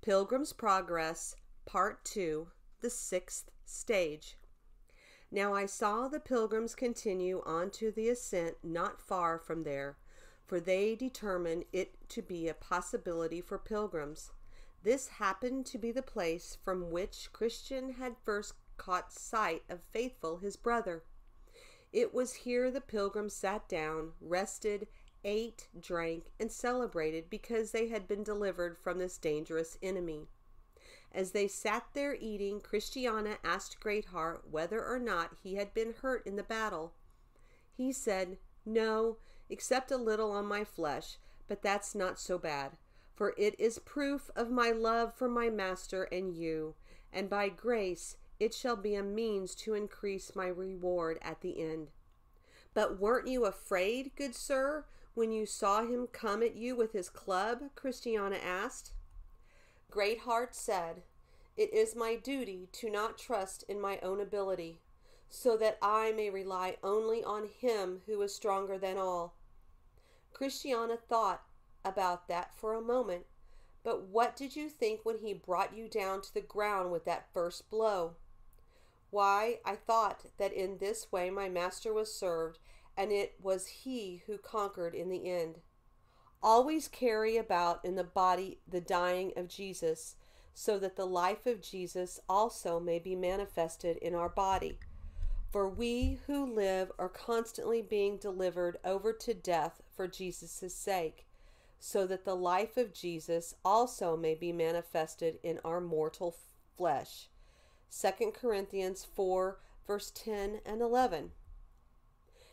Pilgrim's Progress, Part 2, the 6th stage. Now I saw the pilgrims continue on to the ascent not far from there, for they determined it to be a possibility for pilgrims. This happened to be the place from which Christian had first caught sight of Faithful, his brother. It was here the pilgrims sat down, rested, ate, drank, and celebrated because they had been delivered from this dangerous enemy. As they sat there eating, Christiana asked Greatheart whether or not he had been hurt in the battle. He said, "No, except a little on my flesh, but that's not so bad, for it is proof of my love for my master and you, and by grace it shall be a means to increase my reward at the end." "But weren't you afraid, good sir, when you saw him come at you with his club?" Christiana asked. Greatheart said, "It is my duty to not trust in my own ability, so that I may rely only on him who is stronger than all." Christiana thought about that for a moment. "But what did you think when he brought you down to the ground with that first blow?" "Why, I thought that in this way my master was served, and it was he who conquered in the end." Always carry about in the body the dying of Jesus, so that the life of Jesus also may be manifested in our body. For we who live are constantly being delivered over to death for Jesus' sake, so that the life of Jesus also may be manifested in our mortal flesh. 2 Corinthians 4, verse 10 and 11.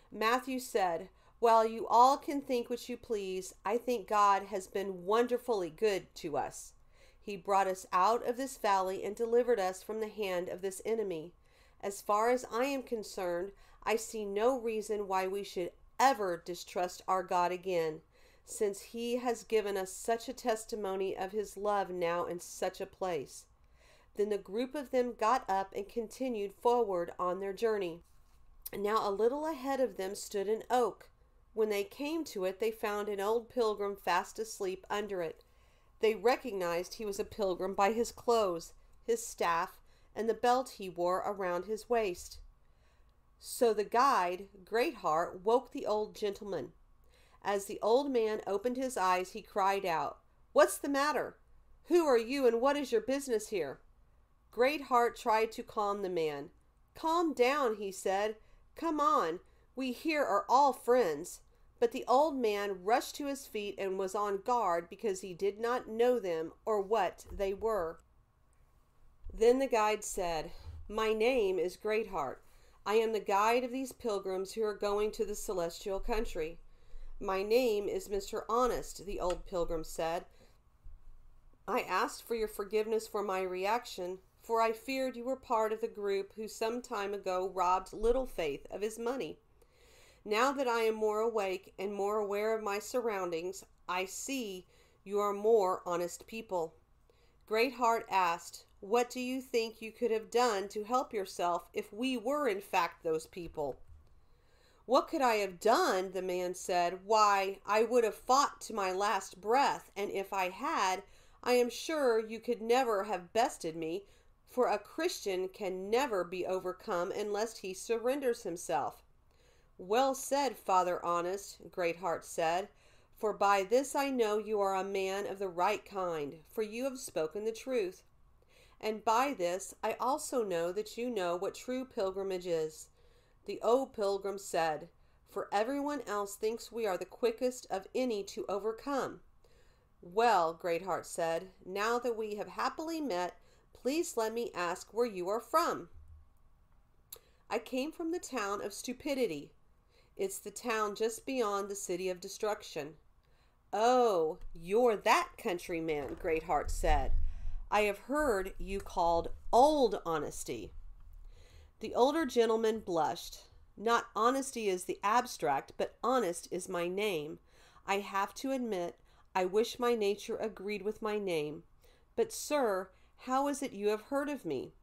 Matthew said, "While you all can think what you please, I think God has been wonderfully good to us. He brought us out of this valley and delivered us from the hand of this enemy. As far as I am concerned, I see no reason why we should ever distrust our God again, since he has given us such a testimony of his love now in such a place." Then the group of them got up and continued forward on their journey. Now a little ahead of them stood an oak. When they came to it, they found an old pilgrim fast asleep under it. They recognized he was a pilgrim by his clothes, his staff, and the belt he wore around his waist. So the guide, Greatheart, woke the old gentleman. As the old man opened his eyes, he cried out, "What's the matter? Who are you and what is your business here?" Greatheart tried to calm the man. "Calm down," he said. "Come on, we here are all friends." But the old man rushed to his feet and was on guard because he did not know them or what they were. Then the guide said, "My name is Greatheart. I am the guide of these pilgrims who are going to the celestial country." "My name is Mr. Honest," the old pilgrim said. "I asked for your forgiveness for my reaction, for I feared you were part of the group who some time ago robbed Little Faith of his money. Now that I am more awake and more aware of my surroundings, I see you are more honest people." Greatheart asked, "What do you think you could have done to help yourself if we were in fact those people?" "What could I have done?" the man said. "Why, I would have fought to my last breath, and if I had, I am sure you could never have bested me, for a Christian can never be overcome unless he surrenders himself." "Well said, Father Honest," Greatheart said, "for by this I know you are a man of the right kind, for you have spoken the truth. And by this I also know that you know what true pilgrimage is." The old pilgrim said, "For everyone else thinks we are the quickest of any to overcome." "Well," Greatheart said, "now that we have happily met, please let me ask where you are from." "I came from the town of Stupidity. It's the town just beyond the city of Destruction." "Oh, you're that countryman," Greatheart said. "I have heard you called Old Honesty." The older gentleman blushed. "Not honesty is the abstract, but honest is my name. I have to admit, I wish my nature agreed with my name. But, sir, how is it you have heard of me?"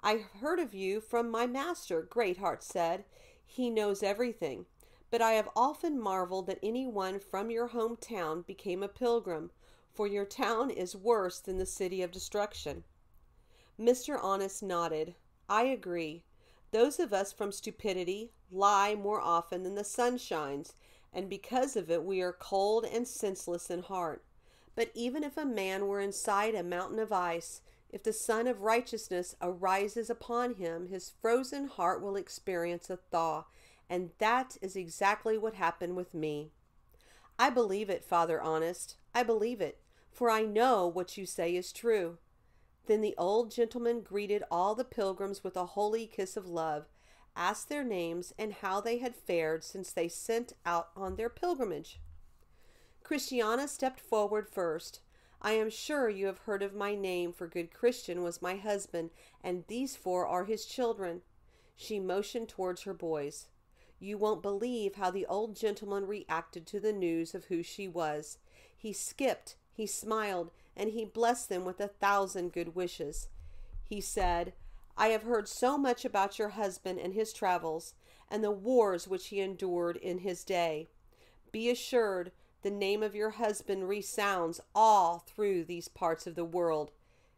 "I heard of you from my master," Greatheart said. "He knows everything. But I have often marveled that anyone from your hometown became a pilgrim, for your town is worse than the city of destruction." Mr. Honest nodded. "I agree. Those of us from stupidity lie more often than the sun shines, and because of it we are cold and senseless in heart. But even if a man were inside a mountain of ice, if the sun of righteousness arises upon him, his frozen heart will experience a thaw, and that is exactly what happened with me." "I believe it, Father Honest. I believe it, for I know what you say is true." Then the old gentleman greeted all the pilgrims with a holy kiss of love, asked their names and how they had fared since they set out on their pilgrimage. Christiana stepped forward first. "I am sure you have heard of my name, for good Christian was my husband, and these 4 are his children." She motioned towards her boys. You won't believe how the old gentleman reacted to the news of who she was. He skipped, he smiled, and he blessed them with 1,000 good wishes. He said, "I have heard so much about your husband and his travels, and the wars which he endured in his day. Be assured, the name of your husband resounds all through these parts of the world.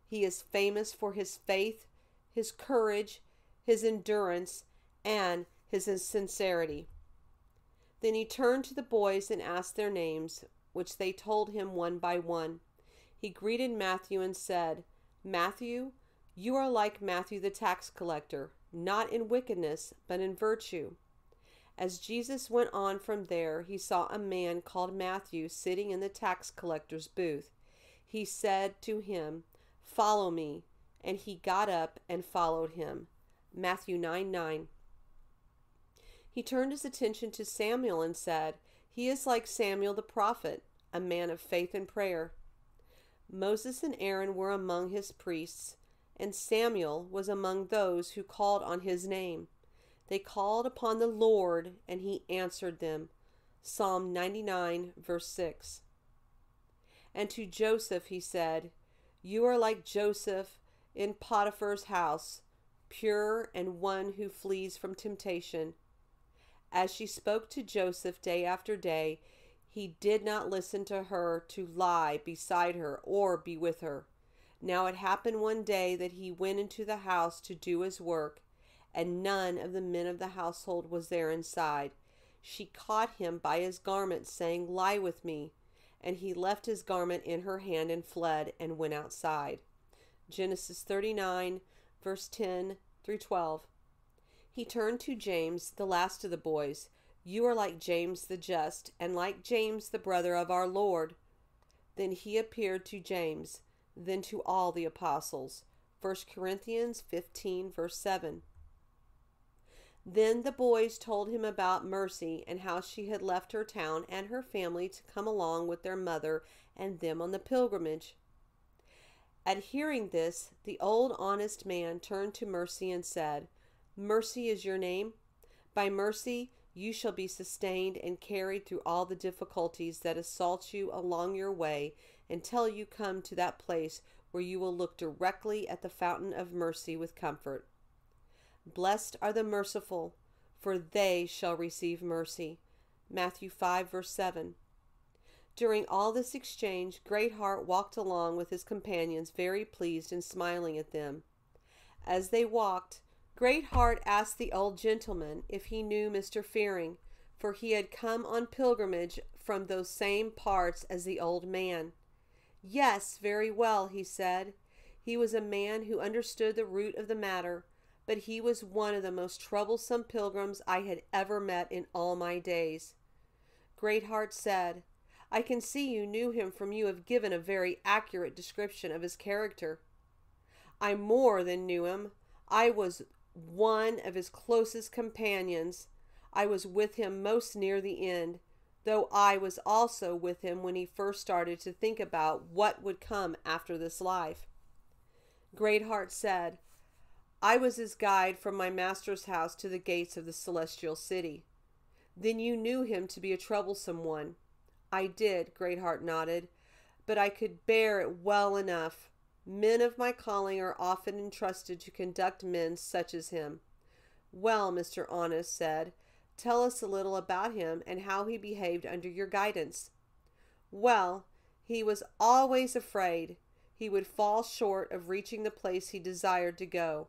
He is famous for his faith, his courage, his endurance, and his sincerity." Then he turned to the boys and asked their names, which they told him one by one. He greeted Matthew and said, "Matthew, you are like Matthew the tax collector, not in wickedness, but in virtue." As Jesus went on from there, he saw a man called Matthew sitting in the tax collector's booth. He said to him, "Follow me," and he got up and followed him. Matthew 9:9. He turned his attention to Samuel and said, "He is like Samuel the prophet, a man of faith and prayer." Moses and Aaron were among his priests, and Samuel was among those who called on his name. They called upon the Lord, and he answered them. Psalm 99, verse 6. And to Joseph he said, "You are like Joseph in Potiphar's house, pure and one who flees from temptation." As she spoke to Joseph day after day, he did not listen to her to lie beside her or be with her. Now it happened one day that he went into the house to do his work, and none of the men of the household was there inside. She caught him by his garment, saying, "Lie with me." And he left his garment in her hand and fled and went outside. Genesis 39, verse 10 through 12. He turned to James, the last of the boys. "You are like James the just, and like James the brother of our Lord." Then he appeared to James, then to all the apostles. 1 Corinthians 15, verse 7. Then the boys told him about Mercy and how she had left her town and her family to come along with their mother and them on the pilgrimage. At hearing this, the old honest man turned to Mercy and said, "Mercy is your name? By mercy you shall be sustained and carried through all the difficulties that assault you along your way until you come to that place where you will look directly at the fountain of mercy with comfort. Blessed are the merciful, for they shall receive mercy." Matthew 5, verse 7. During all this exchange, Greatheart walked along with his companions, very pleased and smiling at them. As they walked, Greatheart asked the old gentleman if he knew Mr. Fearing, for he had come on pilgrimage from those same parts as the old man. "Yes, very well," he said. "He was a man who understood the root of the matter, but he was one of the most troublesome pilgrims I had ever met in all my days." Greatheart said, "I can see you knew him, for you have given a very accurate description of his character." "I more than knew him. I was one of his closest companions. I was with him most near the end, though I was also with him when he first started to think about what would come after this life." Greatheart said, "I was his guide from my master's house to the gates of the celestial city." "Then you knew him to be a troublesome one." "I did," Greatheart nodded, "but I could bear it well enough. Men of my calling are often entrusted to conduct men such as him." "Well," Mr. Honest said, "tell us a little about him and how he behaved under your guidance." "Well, He was always afraid he would fall short of reaching the place he desired to go.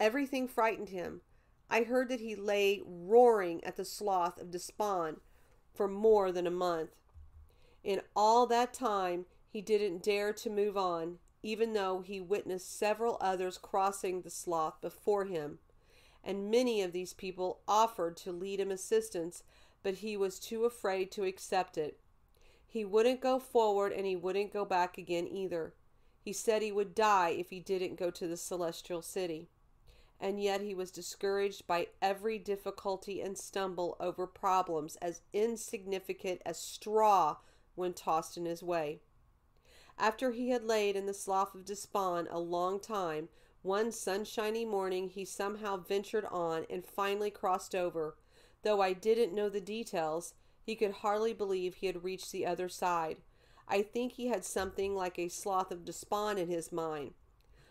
Everything frightened him. I heard that he lay roaring at the slough of despond for more than a month. In all that time, he didn't dare to move on, even though he witnessed several others crossing the slough before him, and many of these people offered to lead him assistance, but he was too afraid to accept it. He wouldn't go forward, and he wouldn't go back again either. He said he would die if he didn't go to the celestial city. And yet he was discouraged by every difficulty and stumble over problems as insignificant as straw when tossed in his way. After he had laid in the slough of despond a long time, one sunshiny morning he somehow ventured on and finally crossed over. Though I didn't know the details, he could hardly believe he had reached the other side. I think he had something like a slough of despond in his mind,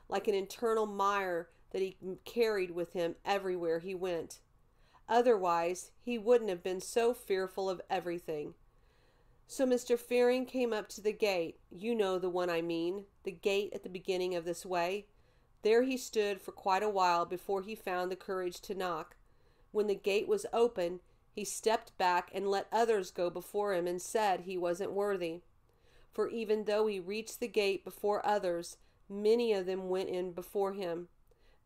like an internal mire that he carried with him everywhere he went. Otherwise, he wouldn't have been so fearful of everything. So Mr. Fearing came up to the gate. You know the one I mean, the gate at the beginning of this way. There he stood for quite a while before he found the courage to knock. When the gate was open, he stepped back and let others go before him and said he wasn't worthy. For even though he reached the gate before others, many of them went in before him.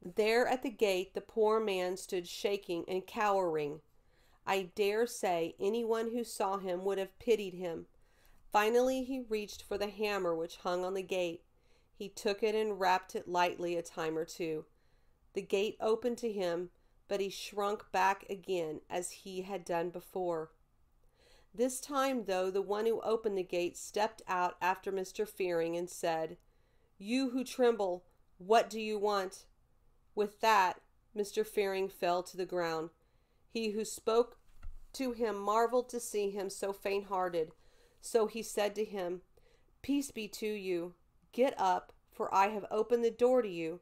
There at the gate the poor man stood shaking and cowering. I dare say anyone who saw him would have pitied him. Finally he reached for the hammer which hung on the gate. He took it and rapped it lightly a time or two. The gate opened to him, but he shrunk back again as he had done before. This time, though, the one who opened the gate stepped out after Mr. Fearing and said, "You who tremble, what do you want?" With that, Mr. Fearing fell to the ground. He who spoke to him marveled to see him so faint-hearted. So he said to him, "Peace be to you. Get up, for I have opened the door to you.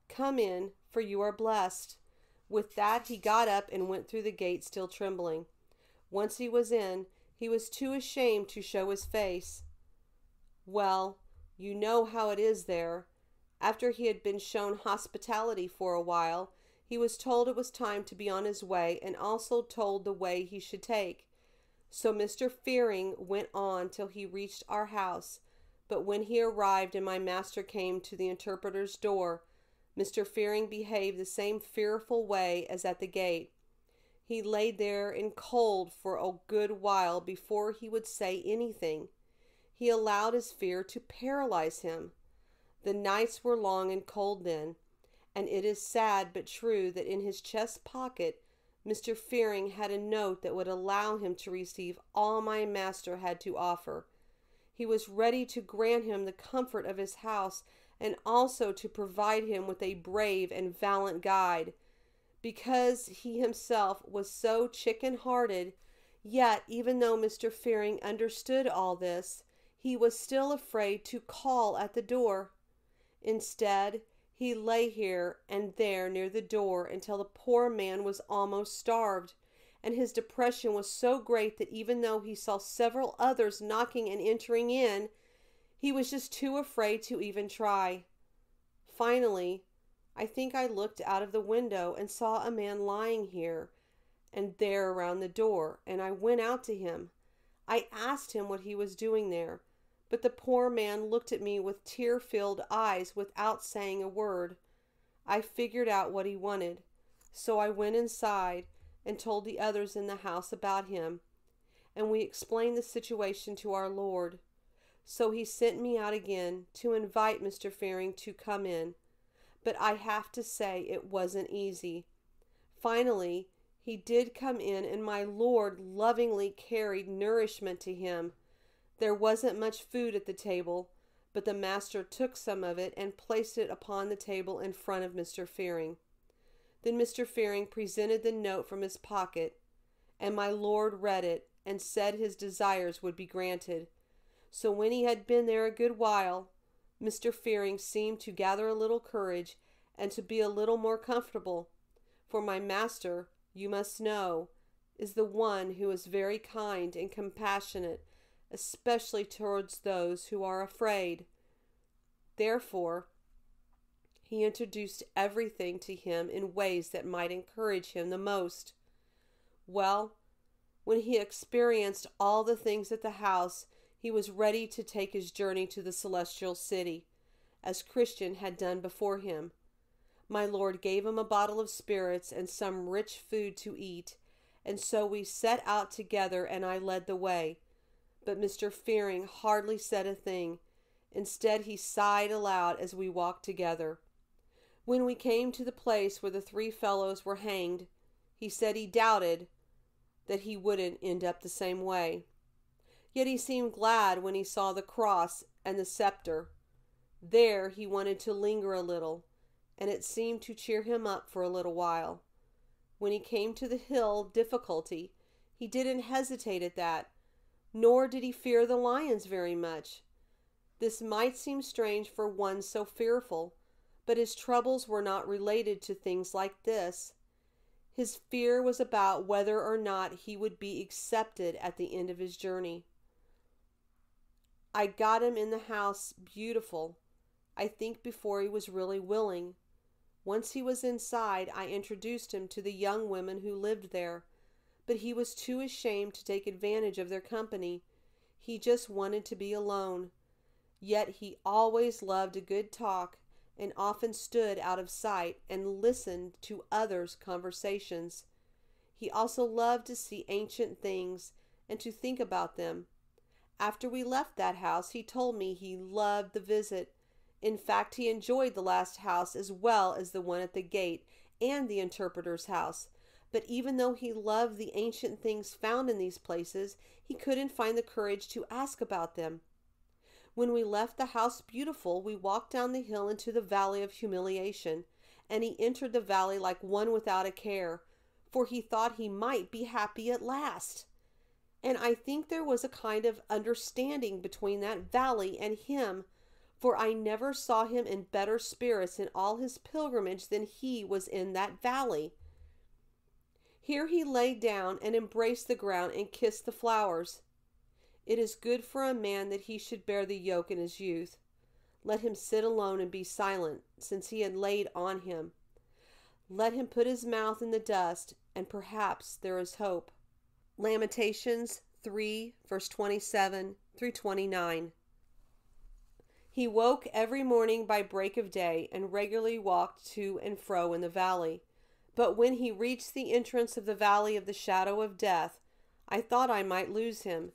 Come in, for you are blessed." With that, he got up and went through the gate, still trembling. Once he was in, he was too ashamed to show his face. Well, you know how it is there. After he had been shown hospitality for a while, he was told it was time to be on his way, and also told the way he should take. So Mr. Fearing went on till he reached our house. But when he arrived and my master came to the interpreter's door, Mr. Fearing behaved the same fearful way as at the gate. He lay there in cold for a good while before he would say anything. He allowed his fear to paralyze him. The nights were long and cold then, and it is sad but true that in his chest pocket Mr. Fearing had a note that would allow him to receive all my master had to offer. He was ready to grant him the comfort of his house, and also to provide him with a brave and valiant guide. Because he himself was so chicken-hearted, yet even though Mr. Fearing understood all this, he was still afraid to call at the door. Instead, he lay here and there near the door until the poor man was almost starved, and his depression was so great that even though he saw several others knocking and entering in, he was just too afraid to even try. Finally, I think I looked out of the window and saw a man lying here and there around the door, and I went out to him. I asked him what he was doing there, but the poor man looked at me with tear-filled eyes without saying a word. I figured out what he wanted, so I went inside and told the others in the house about him, and we explained the situation to our Lord. So he sent me out again to invite Mr. Fearing to come in, but I have to say it wasn't easy. Finally, he did come in, and my Lord lovingly carried nourishment to him. There wasn't much food at the table, but the master took some of it and placed it upon the table in front of Mr. Fearing. Then Mr. Fearing presented the note from his pocket, and my Lord read it and said his desires would be granted. So when he had been there a good while, Mr. Fearing seemed to gather a little courage and to be a little more comfortable. For my master, you must know, is the one who is very kind and compassionate, especially towards those who are afraid. Therefore, he introduced everything to him in ways that might encourage him the most. Well, when he experienced all the things at the house, he was ready to take his journey to the celestial city, as Christian had done before him. My Lord gave him a bottle of spirits and some rich food to eat, and so we set out together, and I led the way. But Mr. Fearing hardly said a thing. Instead, he sighed aloud as we walked together. When we came to the place where the three fellows were hanged, he said he doubted that he wouldn't end up the same way. Yet he seemed glad when he saw the cross and the scepter. There he wanted to linger a little, and it seemed to cheer him up for a little while. When he came to the hill difficulty, he didn't hesitate at that, nor did he fear the lions very much. This might seem strange for one so fearful, but his troubles were not related to things like this. His fear was about whether or not he would be accepted at the end of his journey. I got him in the house beautiful, I think before he was really willing. Once he was inside, I introduced him to the young women who lived there, but he was too ashamed to take advantage of their company. He just wanted to be alone. Yet he always loved a good talk, and often stood out of sight and listened to others' conversations. He also loved to see ancient things and to think about them. After we left that house, he told me he loved the visit. In fact, he enjoyed the last house as well as the one at the gate and the interpreter's house. But even though he loved the ancient things found in these places, he couldn't find the courage to ask about them. When we left the house beautiful, we walked down the hill into the valley of humiliation, and he entered the valley like one without a care, for he thought he might be happy at last. And I think there was a kind of understanding between that valley and him, for I never saw him in better spirits in all his pilgrimage than he was in that valley. Here he lay down and embraced the ground and kissed the flowers. It is good for a man that he should bear the yoke in his youth. Let him sit alone and be silent, since he had laid on him. Let him put his mouth in the dust, and perhaps there is hope. Lamentations 3, verse 27 through 29. He woke every morning by break of day, and regularly walked to and fro in the valley. But when he reached the entrance of the valley of the shadow of death, I thought I might lose him.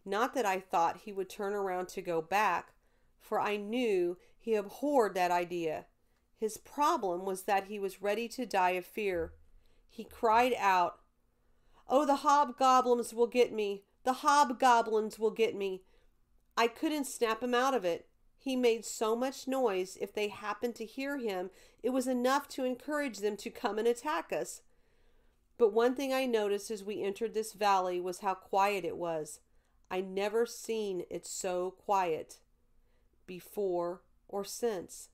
Not that I thought he would turn around to go back, for I knew he abhorred that idea. His problem was that he was ready to die of fear. He cried out, "Oh, the hobgoblins will get me! The hobgoblins will get me!" I couldn't snap him out of it. He made so much noise, if they happened to hear him, it was enough to encourage them to come and attack us. But one thing I noticed as we entered this valley was how quiet it was. I never seen it so quiet before or since.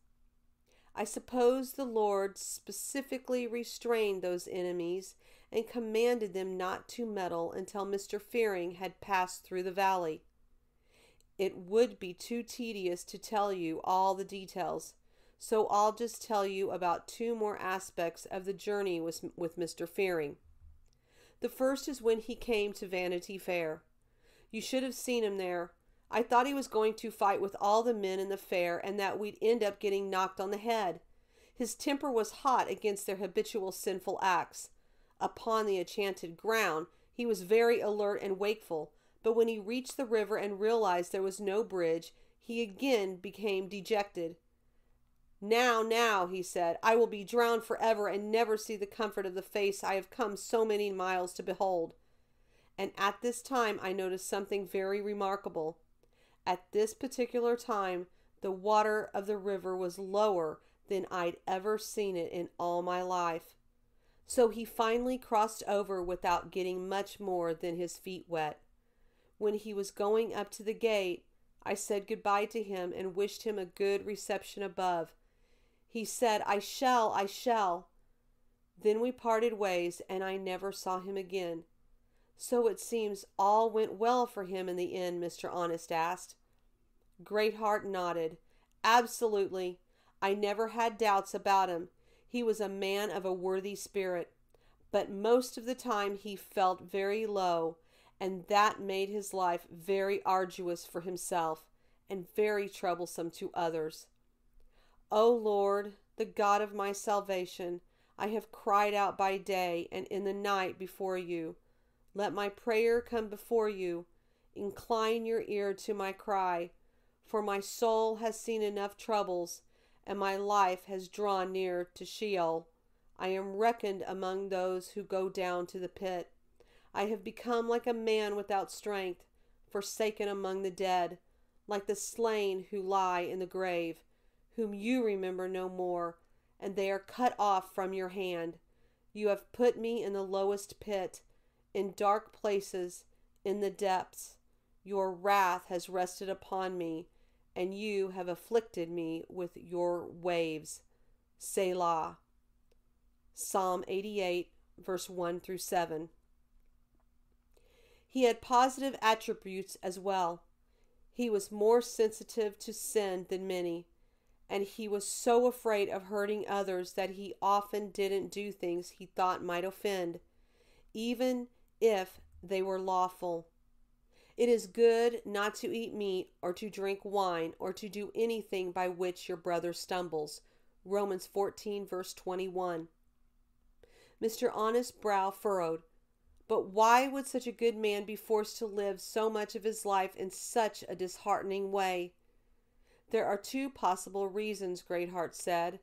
I suppose the Lord specifically restrained those enemies and commanded them not to meddle until Mr. Fearing had passed through the valley. It would be too tedious to tell you all the details, so I'll just tell you about two more aspects of the journey with Mr. Fearing. The first is when he came to Vanity Fair. You should have seen him there. I thought he was going to fight with all the men in the fair and that we'd end up getting knocked on the head. His temper was hot against their habitual sinful acts. Upon the enchanted ground, he was very alert and wakeful, but when he reached the river and realized there was no bridge, he again became dejected. Now, he said, I will be drowned forever and never see the comfort of the face I have come so many miles to behold. And at this time I noticed something very remarkable. At this particular time, the water of the river was lower than I'd ever seen it in all my life. So he finally crossed over without getting much more than his feet wet. When he was going up to the gate, I said goodbye to him and wished him a good reception above. He said, I shall. Then we parted ways, and I never saw him again. So it seems all went well for him in the end, Mr. Honest asked. Greatheart nodded. Absolutely. I never had doubts about him. He was a man of a worthy spirit. But most of the time he felt very low, and that made his life very arduous for himself, and very troublesome to others. O Lord, the God of my salvation, I have cried out by day and in the night before you. Let my prayer come before you. Incline your ear to my cry, for my soul has seen enough troubles, and my life has drawn near to Sheol. I am reckoned among those who go down to the pit. I have become like a man without strength, forsaken among the dead, like the slain who lie in the grave, whom you remember no more, and they are cut off from your hand. You have put me in the lowest pit, in dark places, in the depths. Your wrath has rested upon me, and you have afflicted me with your waves. Selah. Psalm 88, verse 1 through 7. He had positive attributes as well. He was more sensitive to sin than many, and he was so afraid of hurting others that he often didn't do things he thought might offend, even if they were lawful. It is good not to eat meat or to drink wine or to do anything by which your brother stumbles. Romans 14, verse 21. Mr. Honest's brow furrowed. But why would such a good man be forced to live so much of his life in such a disheartening way? There are two possible reasons, Greatheart said.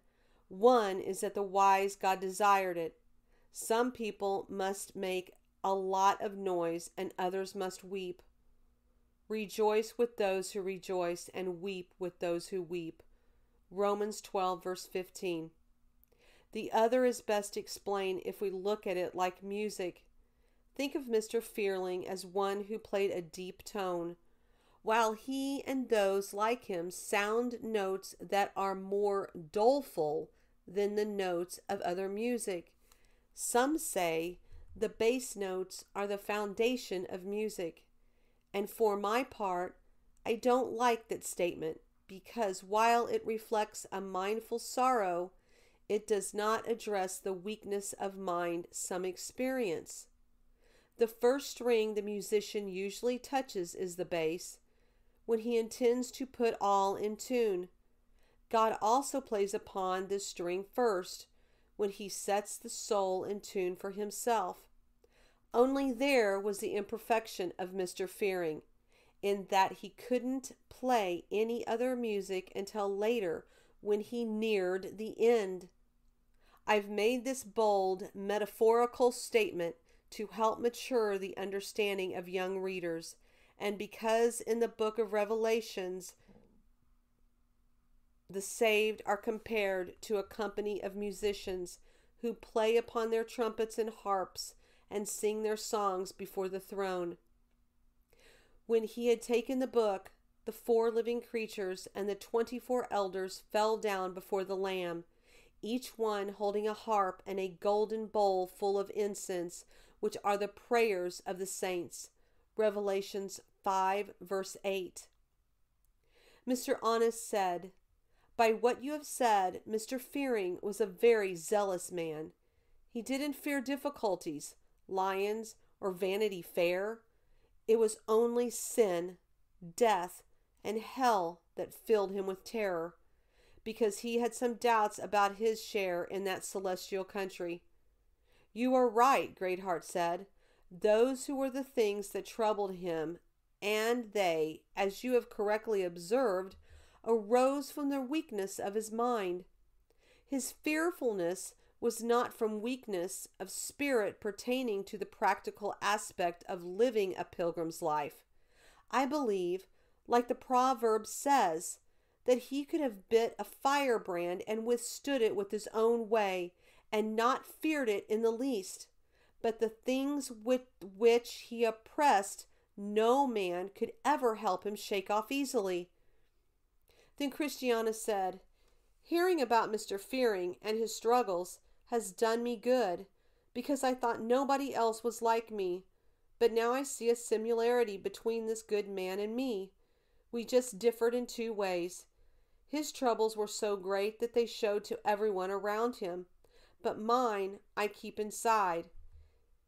One is that the wise God desired it. Some people must make a lot of noise, and others must weep. Rejoice with those who rejoice, and weep with those who weep. Romans 12, verse 15. The other is best explained if we look at it like music. Think of Mr. Fearing as one who played a deep tone, while he and those like him sound notes that are more doleful than the notes of other music. Some say the bass notes are the foundation of music, and for my part, I don't like that statement, because while it reflects a mindful sorrow, it does not address the weakness of mind some experience. The first string the musician usually touches is the bass, when he intends to put all in tune. God also plays upon this string first, when he sets the soul in tune for himself. Only there was the imperfection of Mr. Fearing, in that he couldn't play any other music until later, when he neared the end. I've made this bold, metaphorical statement to help mature the understanding of young readers, and because in the book of Revelations, the saved are compared to a company of musicians who play upon their trumpets and harps and sing their songs before the throne. When he had taken the book, the 4 living creatures and the 24 elders fell down before the Lamb, each one holding a harp and a golden bowl full of incense, which are the prayers of the saints. Revelations 5, verse 8. Mr. Honest said, "By what you have said, Mr. Fearing was a very zealous man. He didn't fear difficulties, lions, or Vanity Fair. It was only sin, death, and hell that filled him with terror, because he had some doubts about his share in that celestial country." "You are right," Greatheart said. "Those who were the things that troubled him, and they, as you have correctly observed, arose from the weakness of his mind. His fearfulness was not from weakness of spirit pertaining to the practical aspect of living a pilgrim's life. I believe, like the proverb says, that he could have bit a firebrand and withstood it with his own way, and not feared it in the least. But the things with which he oppressed, no man could ever help him shake off easily." Then Christiana said, "Hearing about Mr. Fearing and his struggles has done me good, because I thought nobody else was like me. But now I see a similarity between this good man and me. We just differed in two ways. His troubles were so great that they showed to everyone around him, but mine I keep inside.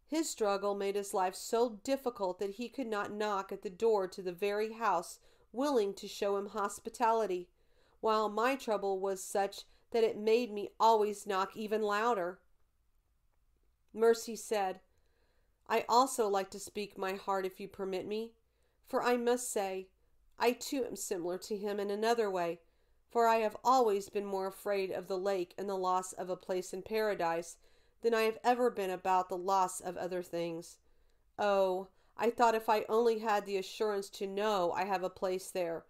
His struggle made his life so difficult that he could not knock at the door to the very house willing to show him hospitality, while my trouble was such that it made me always knock even louder. Mercy said, I also like to speak my heart if you permit me, for I must say, I too am similar to him in another way, for I have always been more afraid of the lake and the loss of a place in paradise than I have ever been about the loss of other things. Oh, I thought if I only had the assurance to know I have a place there,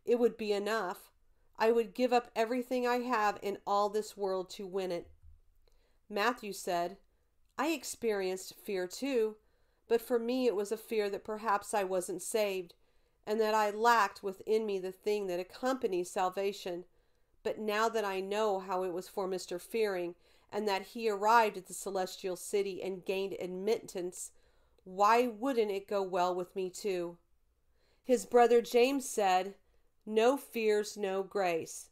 it would be enough. I would give up everything I have in all this world to win it. Matthew said, I experienced fear too, but for me it was a fear that perhaps I wasn't saved, and that I lacked within me the thing that accompanies salvation. But now that I know how it was for Mr. Fearing, and that he arrived at the celestial city and gained admittance, why wouldn't it go well with me too? His brother James said, no fear's no grace.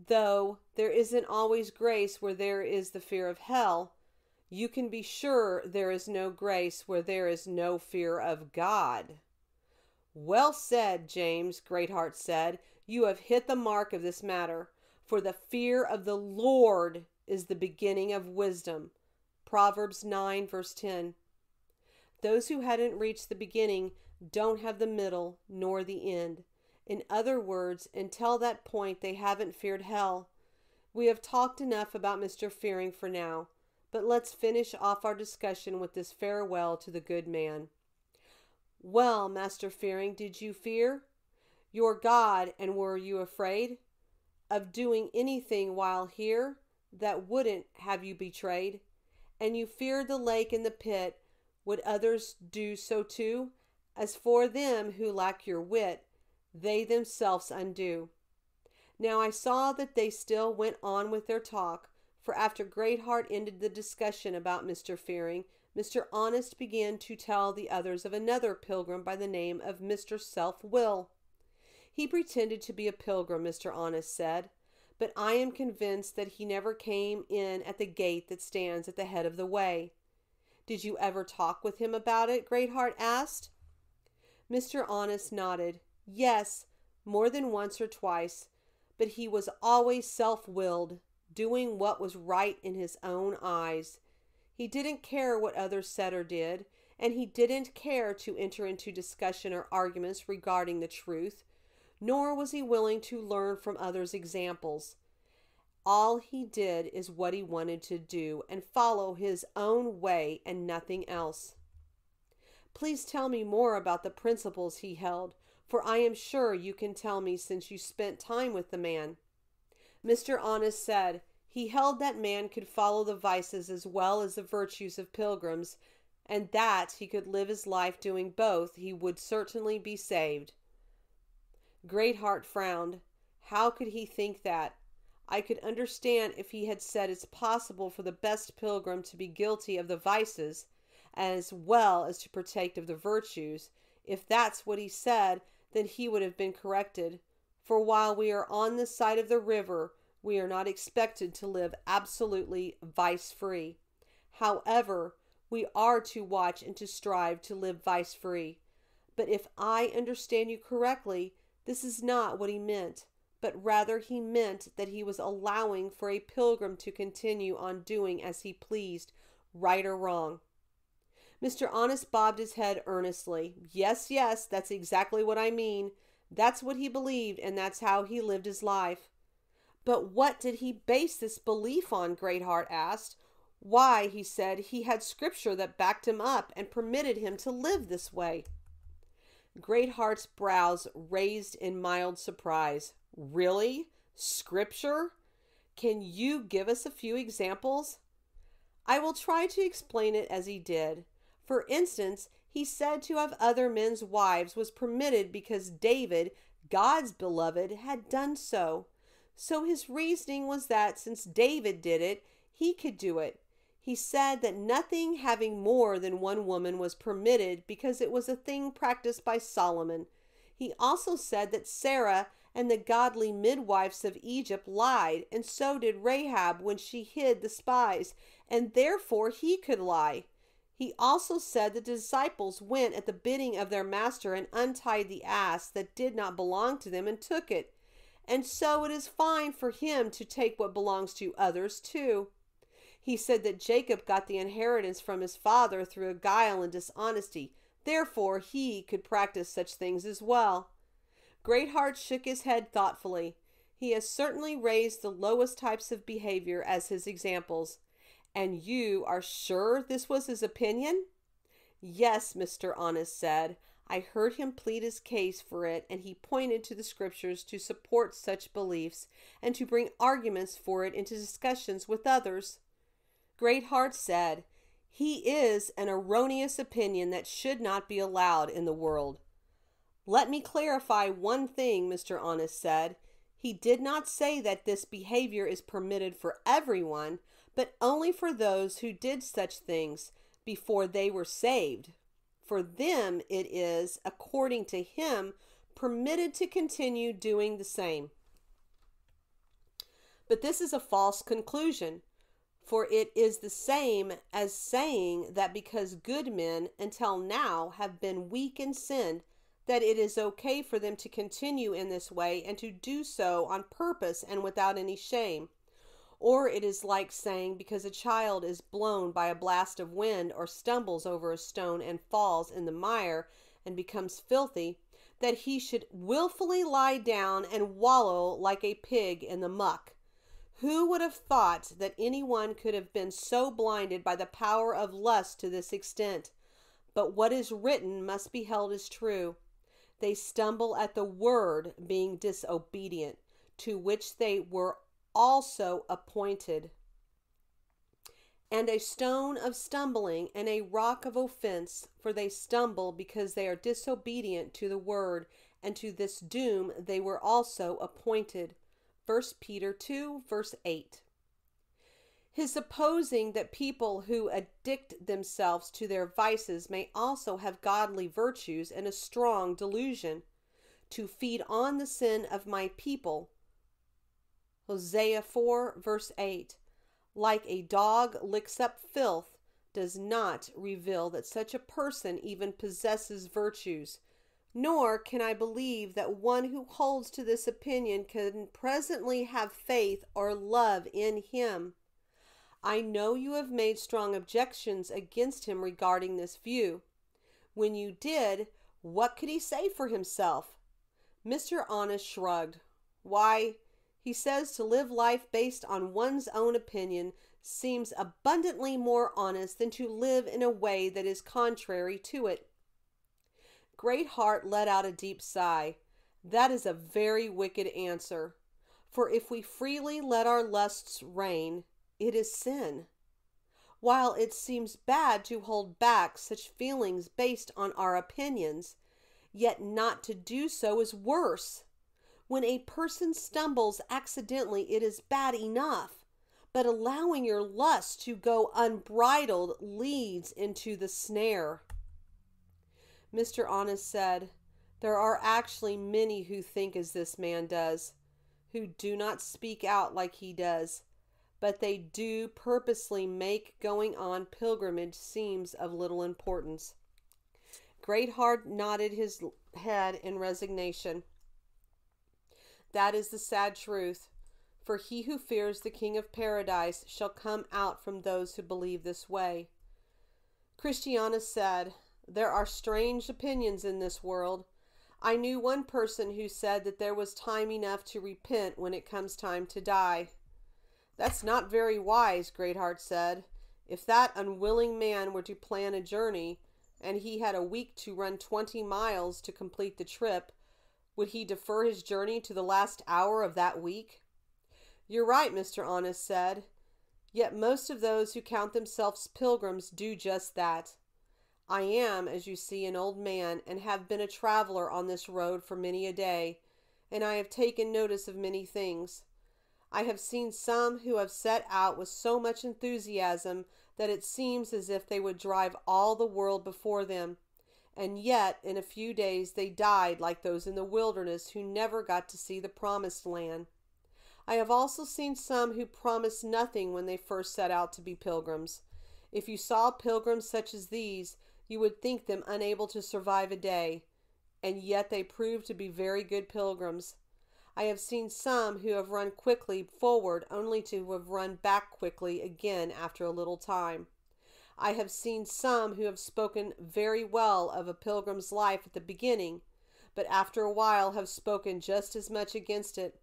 Though there isn't always grace where there is the fear of hell, you can be sure there is no grace where there is no fear of God. Well said, James, Greatheart said. You have hit the mark of this matter, for the fear of the Lord is the beginning of wisdom. Proverbs 9, verse 10. Those who hadn't reached the beginning don't have the middle nor the end. In other words, until that point, they haven't feared hell. We have talked enough about Mr. Fearing for now, but let's finish off our discussion with this farewell to the good man. Well, Master Fearing, did you fear your God, and were you afraid of doing anything while here that wouldn't have you betrayed? And you feared the lake and the pit. Would others do so too? As for them who lack your wit, they themselves undo. Now I saw that they still went on with their talk, for after Greatheart ended the discussion about Mr. Fearing, Mr. Honest began to tell the others of another pilgrim by the name of Mr. Self-Will. He pretended to be a pilgrim, Mr. Honest said, but I am convinced that he never came in at the gate that stands at the head of the way. Did you ever talk with him about it? Greatheart asked. Mr. Honest nodded. Yes, more than once or twice, but he was always self-willed, doing what was right in his own eyes. He didn't care what others said or did, and he didn't care to enter into discussion or arguments regarding the truth, nor was he willing to learn from others' examples. All he did is what he wanted to do and follow his own way and nothing else. Please tell me more about the principles he held, for I am sure you can tell me since you spent time with the man. Mr. Honest said he held that man could follow the vices as well as the virtues of pilgrims, and that he could live his life doing both, he would certainly be saved. Greatheart frowned. How could he think that? I could understand if he had said it's possible for the best pilgrim to be guilty of the vices as well as to partake of the virtues. If that's what he said, then he would have been corrected. For while we are on this side of the river, we are not expected to live absolutely vice-free. However, we are to watch and to strive to live vice-free. But if I understand you correctly, this is not what he meant, but rather he meant that he was allowing for a pilgrim to continue on doing as he pleased, right or wrong. Mr. Honest bobbed his head earnestly. Yes, yes, that's exactly what I mean. That's what he believed, and that's how he lived his life. But what did he base this belief on? Greatheart asked. Why, he said, he had scripture that backed him up and permitted him to live this way. Greatheart's brows raised in mild surprise. Really? Scripture? Can you give us a few examples? I will try to explain it as he did. For instance, he said to have other men's wives was permitted because David, God's beloved, had done so. So his reasoning was that since David did it, he could do it. He said that nothing having more than one woman was permitted because it was a thing practiced by Solomon. He also said that Sarah and the godly midwives of Egypt lied, and so did Rahab when she hid the spies, and therefore he could lie. He also said the disciples went at the bidding of their master and untied the ass that did not belong to them and took it. And so it is fine for him to take what belongs to others too. He said that Jacob got the inheritance from his father through a guile and dishonesty. Therefore he could practice such things as well. Greatheart shook his head thoughtfully. He has certainly raised the lowest types of behavior as his examples. And you are sure this was his opinion? Yes, Mr. Honest said. I heard him plead his case for it, and he pointed to the scriptures to support such beliefs and to bring arguments for it into discussions with others. Greatheart said, he is an erroneous opinion that should not be allowed in the world. Let me clarify one thing, Mr. Honest said. He did not say that this behavior is permitted for everyone, but only for those who did such things before they were saved. For them it is, according to him, permitted to continue doing the same. But this is a false conclusion, for it is the same as saying that because good men until now have been weak and sinned, that it is okay for them to continue in this way and to do so on purpose and without any shame. Or it is like saying because a child is blown by a blast of wind or stumbles over a stone and falls in the mire and becomes filthy, that he should willfully lie down and wallow like a pig in the muck. Who would have thought that anyone could have been so blinded by the power of lust to this extent? But what is written must be held as true. They stumble at the word, being disobedient, to which they were also appointed. And a stone of stumbling and a rock of offense, for they stumble because they are disobedient to the word, and to this doom they were also appointed. 1 Peter 2, verse 8. His supposing that people who addict themselves to their vices may also have godly virtues and a strong delusion. To feed on the sin of my people. Hosea 4, verse 8. Like a dog licks up filth, does not reveal that such a person even possesses virtues. Nor can I believe that one who holds to this opinion can presently have faith or love in him. I know you have made strong objections against him regarding this view. When you did, what could he say for himself? Mr. Honest shrugged. Why, he says to live life based on one's own opinion seems abundantly more honest than to live in a way that is contrary to it. Greatheart let out a deep sigh. That is a very wicked answer. For if we freely let our lusts reign, it is sin. While it seems bad to hold back such feelings based on our opinions, yet not to do so is worse. When a person stumbles accidentally, it is bad enough, but allowing your lust to go unbridled leads into the snare. Mr. Honest said, there are actually many who think as this man does, who do not speak out like he does, but they do purposely make going on pilgrimage seems of little importance. Greatheart nodded his head in resignation. That is the sad truth, for he who fears the King of Paradise shall come out from those who believe this way. Christiana said, there are strange opinions in this world. I knew one person who said that there was time enough to repent when it comes time to die. That's not very wise, Greatheart said. If that unwilling man were to plan a journey, and he had a week to run 20 miles to complete the trip, would he defer his journey to the last hour of that week? You're right, Mr. Honest said. Yet most of those who count themselves pilgrims do just that. I am, as you see, an old man, and have been a traveler on this road for many a day, and I have taken notice of many things. I have seen some who have set out with so much enthusiasm that it seems as if they would drive all the world before them. And yet, in a few days, they died like those in the wilderness who never got to see the promised land. I have also seen some who promised nothing when they first set out to be pilgrims. If you saw pilgrims such as these, you would think them unable to survive a day, and yet they proved to be very good pilgrims. I have seen some who have run quickly forward only to have run back quickly again after a little time. I have seen some who have spoken very well of a pilgrim's life at the beginning, but after a while have spoken just as much against it.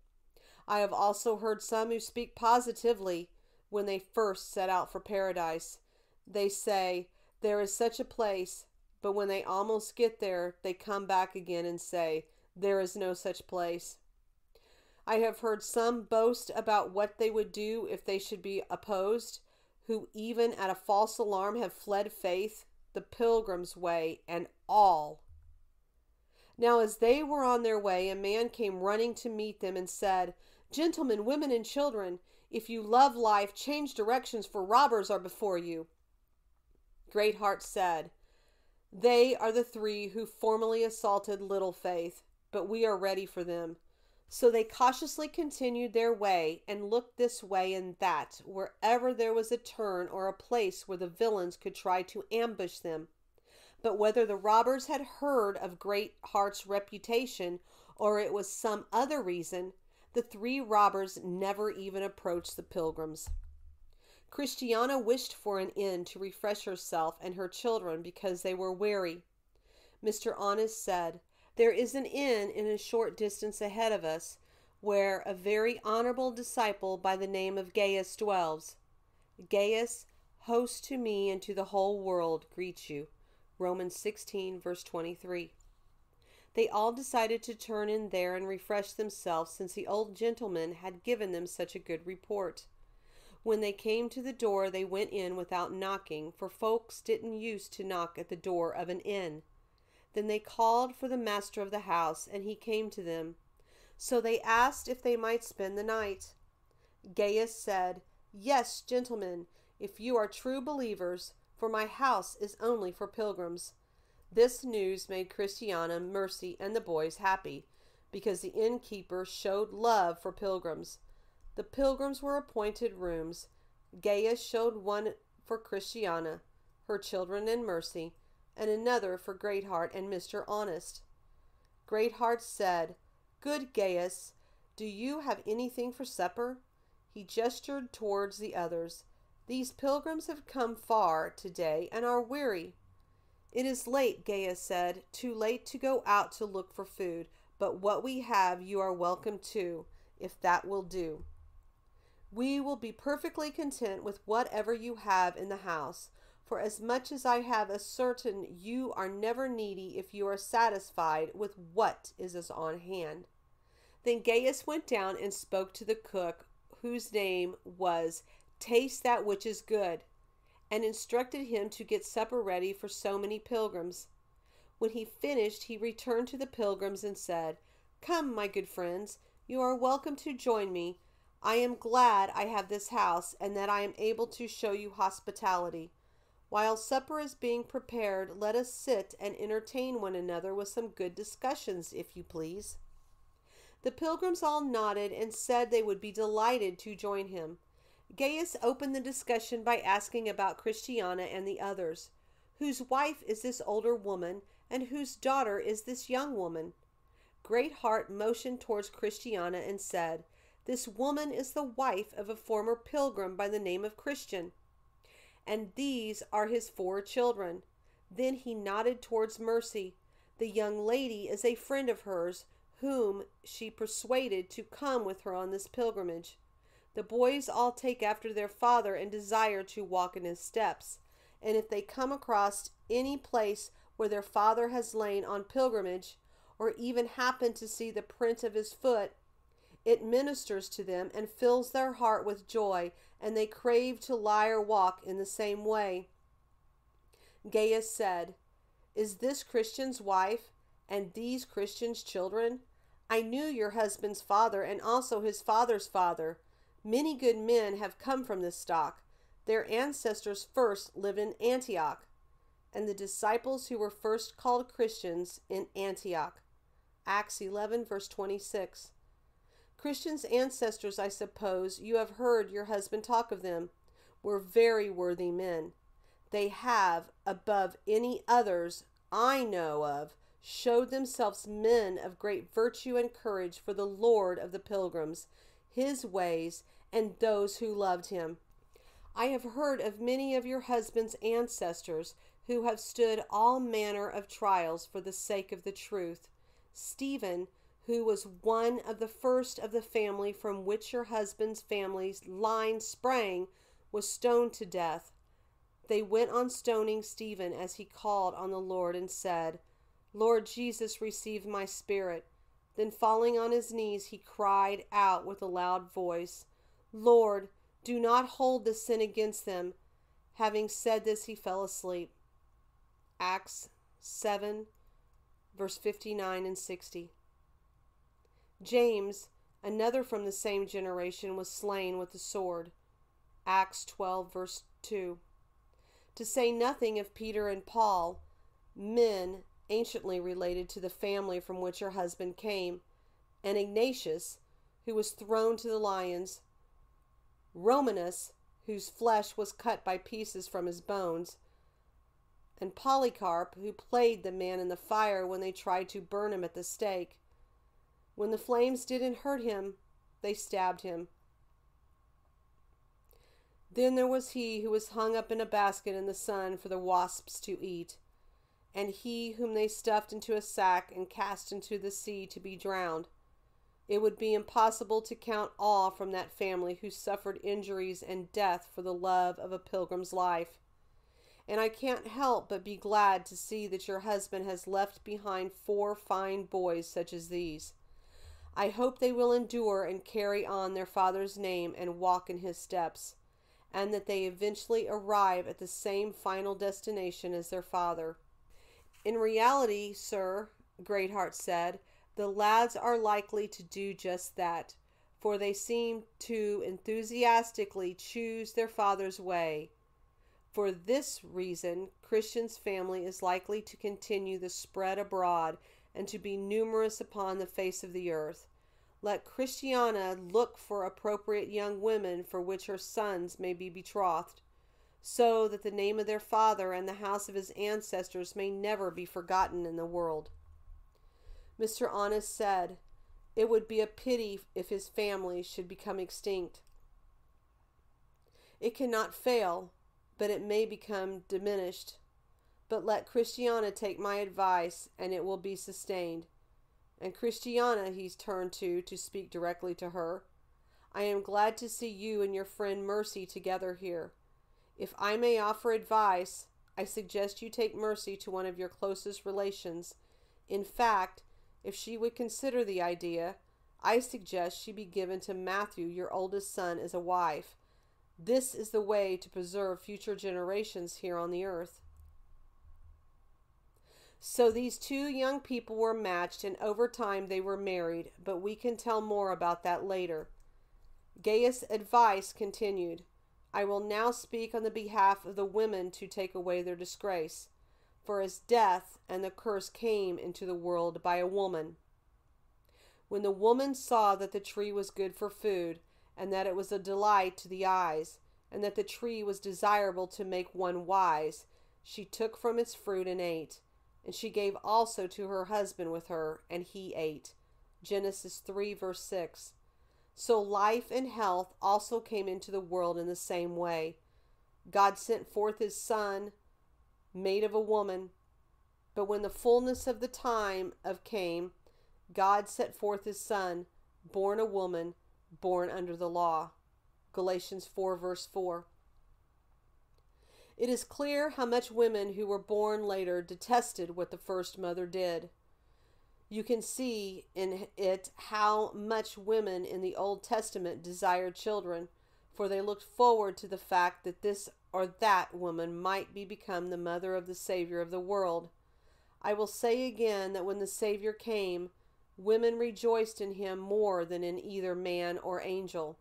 I have also heard some who speak positively when they first set out for paradise. They say, there is such a place, but when they almost get there, they come back again and say, there is no such place. I have heard some boast about what they would do if they should be opposed, who even at a false alarm have fled faith, the pilgrim's way, and all. Now as they were on their way, a man came running to meet them and said, Gentlemen, women, and children, if you love life, change directions, for robbers are before you. Greatheart said, They are the three who formerly assaulted Little Faith, but we are ready for them. So they cautiously continued their way and looked this way and that, wherever there was a turn or a place where the villains could try to ambush them. But whether the robbers had heard of Greatheart's reputation or it was some other reason, the three robbers never even approached the pilgrims. Christiana wished for an inn to refresh herself and her children because they were weary. Mr. Honest said, There is an inn in a short distance ahead of us, where a very honorable disciple by the name of Gaius dwells. Gaius, host to me and to the whole world, greets you. Romans 16, verse 23. They all decided to turn in there and refresh themselves, since the old gentleman had given them such a good report. When they came to the door, they went in without knocking, for folks didn't use to knock at the door of an inn. Then they called for the master of the house, and he came to them. So they asked if they might spend the night. Gaius said, Yes, gentlemen, if you are true believers, for my house is only for pilgrims. This news made Christiana, Mercy, and the boys happy, because the innkeeper showed love for pilgrims. The pilgrims were appointed rooms. Gaius showed one for Christiana, her children, and Mercy, and another for Greatheart and Mr. Honest. Greatheart said, Good Gaius, do you have anything for supper? He gestured towards the others. These pilgrims have come far today and are weary. It is late, Gaius said, too late to go out to look for food, but what we have you are welcome to, if that will do. We will be perfectly content with whatever you have in the house, for as much as I have ascertained you are never needy if you are satisfied with what is on hand. Then Gaius went down and spoke to the cook, whose name was Taste that which is good, and instructed him to get supper ready for so many pilgrims. When he finished, he returned to the pilgrims and said, Come, my good friends, you are welcome to join me. I am glad I have this house, and that I am able to show you hospitality. While supper is being prepared, let us sit and entertain one another with some good discussions, if you please. The pilgrims all nodded and said they would be delighted to join him. Gaius opened the discussion by asking about Christiana and the others. Whose wife is this older woman, and whose daughter is this young woman? Greatheart motioned towards Christiana and said, This woman is the wife of a former pilgrim by the name of Christian, and these are his 4 children. Then he nodded towards Mercy. The young lady is a friend of hers, whom she persuaded to come with her on this pilgrimage. The boys all take after their father and desire to walk in his steps, and if they come across any place where their father has lain on pilgrimage, or even happen to see the print of his foot, it ministers to them and fills their heart with joy, and they crave to lie or walk in the same way. Gaius said, Is this Christian's wife, and these Christian's children? I knew your husband's father, and also his father's father. Many good men have come from this stock. Their ancestors first lived in Antioch, and the disciples who were first called Christians in Antioch. Acts 11, verse 26. Christians' ancestors, I suppose you have heard your husband talk of them, were very worthy men. They have, above any others I know of, showed themselves men of great virtue and courage for the Lord of the Pilgrims, his ways, and those who loved him. I have heard of many of your husband's ancestors who have stood all manner of trials for the sake of the truth. Stephen, who was one of the first of the family from which your husband's family's line sprang, was stoned to death. They went on stoning Stephen as he called on the Lord and said, Lord Jesus, receive my spirit. Then falling on his knees, he cried out with a loud voice, Lord, do not hold this sin against them. Having said this, he fell asleep. Acts 7, verse 59 and 60. James, another from the same generation, was slain with the sword. Acts 12, verse 2. To say nothing of Peter and Paul, men anciently related to the family from which her husband came, and Ignatius, who was thrown to the lions, Romanus, whose flesh was cut by pieces from his bones, and Polycarp, who played the man in the fire when they tried to burn him at the stake. When the flames didn't hurt him, they stabbed him. Then there was he who was hung up in a basket in the sun for the wasps to eat, and he whom they stuffed into a sack and cast into the sea to be drowned. It would be impossible to count all from that family who suffered injuries and death for the love of a pilgrim's life. And I can't help but be glad to see that your husband has left behind 4 fine boys such as these. I hope they will endure and carry on their father's name and walk in his steps, and that they eventually arrive at the same final destination as their father. In reality, sir, Greatheart said, the lads are likely to do just that, for they seem to enthusiastically choose their father's way. For this reason, Christian's family is likely to continue the spread abroad and to be numerous upon the face of the earth. Let Christiana look for appropriate young women for which her sons may be betrothed, so that the name of their father and the house of his ancestors may never be forgotten in the world. Mr. Honest said, it would be a pity if his family should become extinct. It cannot fail, but it may become diminished. But let Christiana take my advice, and it will be sustained. And Christiana, he's turned to speak directly to her. I am glad to see you and your friend Mercy together here. If I may offer advice, I suggest you take Mercy to one of your closest relations. In fact, if she would consider the idea, I suggest she be given to Matthew, your oldest son, as a wife. This is the way to preserve future generations here on the earth. So these 2 young people were matched, and over time they were married, but we can tell more about that later. Gaius' advice continued, I will now speak on the behalf of the women to take away their disgrace. For as death and the curse came into the world by a woman. When the woman saw that the tree was good for food, and that it was a delight to the eyes, and that the tree was desirable to make one wise, she took from its fruit and ate. And she gave also to her husband with her, and he ate. Genesis 3, verse 6. So life and health also came into the world in the same way. God sent forth his Son, made of a woman. But when the fullness of the time came, God set forth his Son, born a woman, born under the law. Galatians 4, verse 4. It is clear how much women who were born later detested what the first mother did. You can see in it how much women in the Old Testament desired children, for they looked forward to the fact that this or that woman might become the mother of the Savior of the world. I will say again that when the Savior came, women rejoiced in him more than in either man or angel.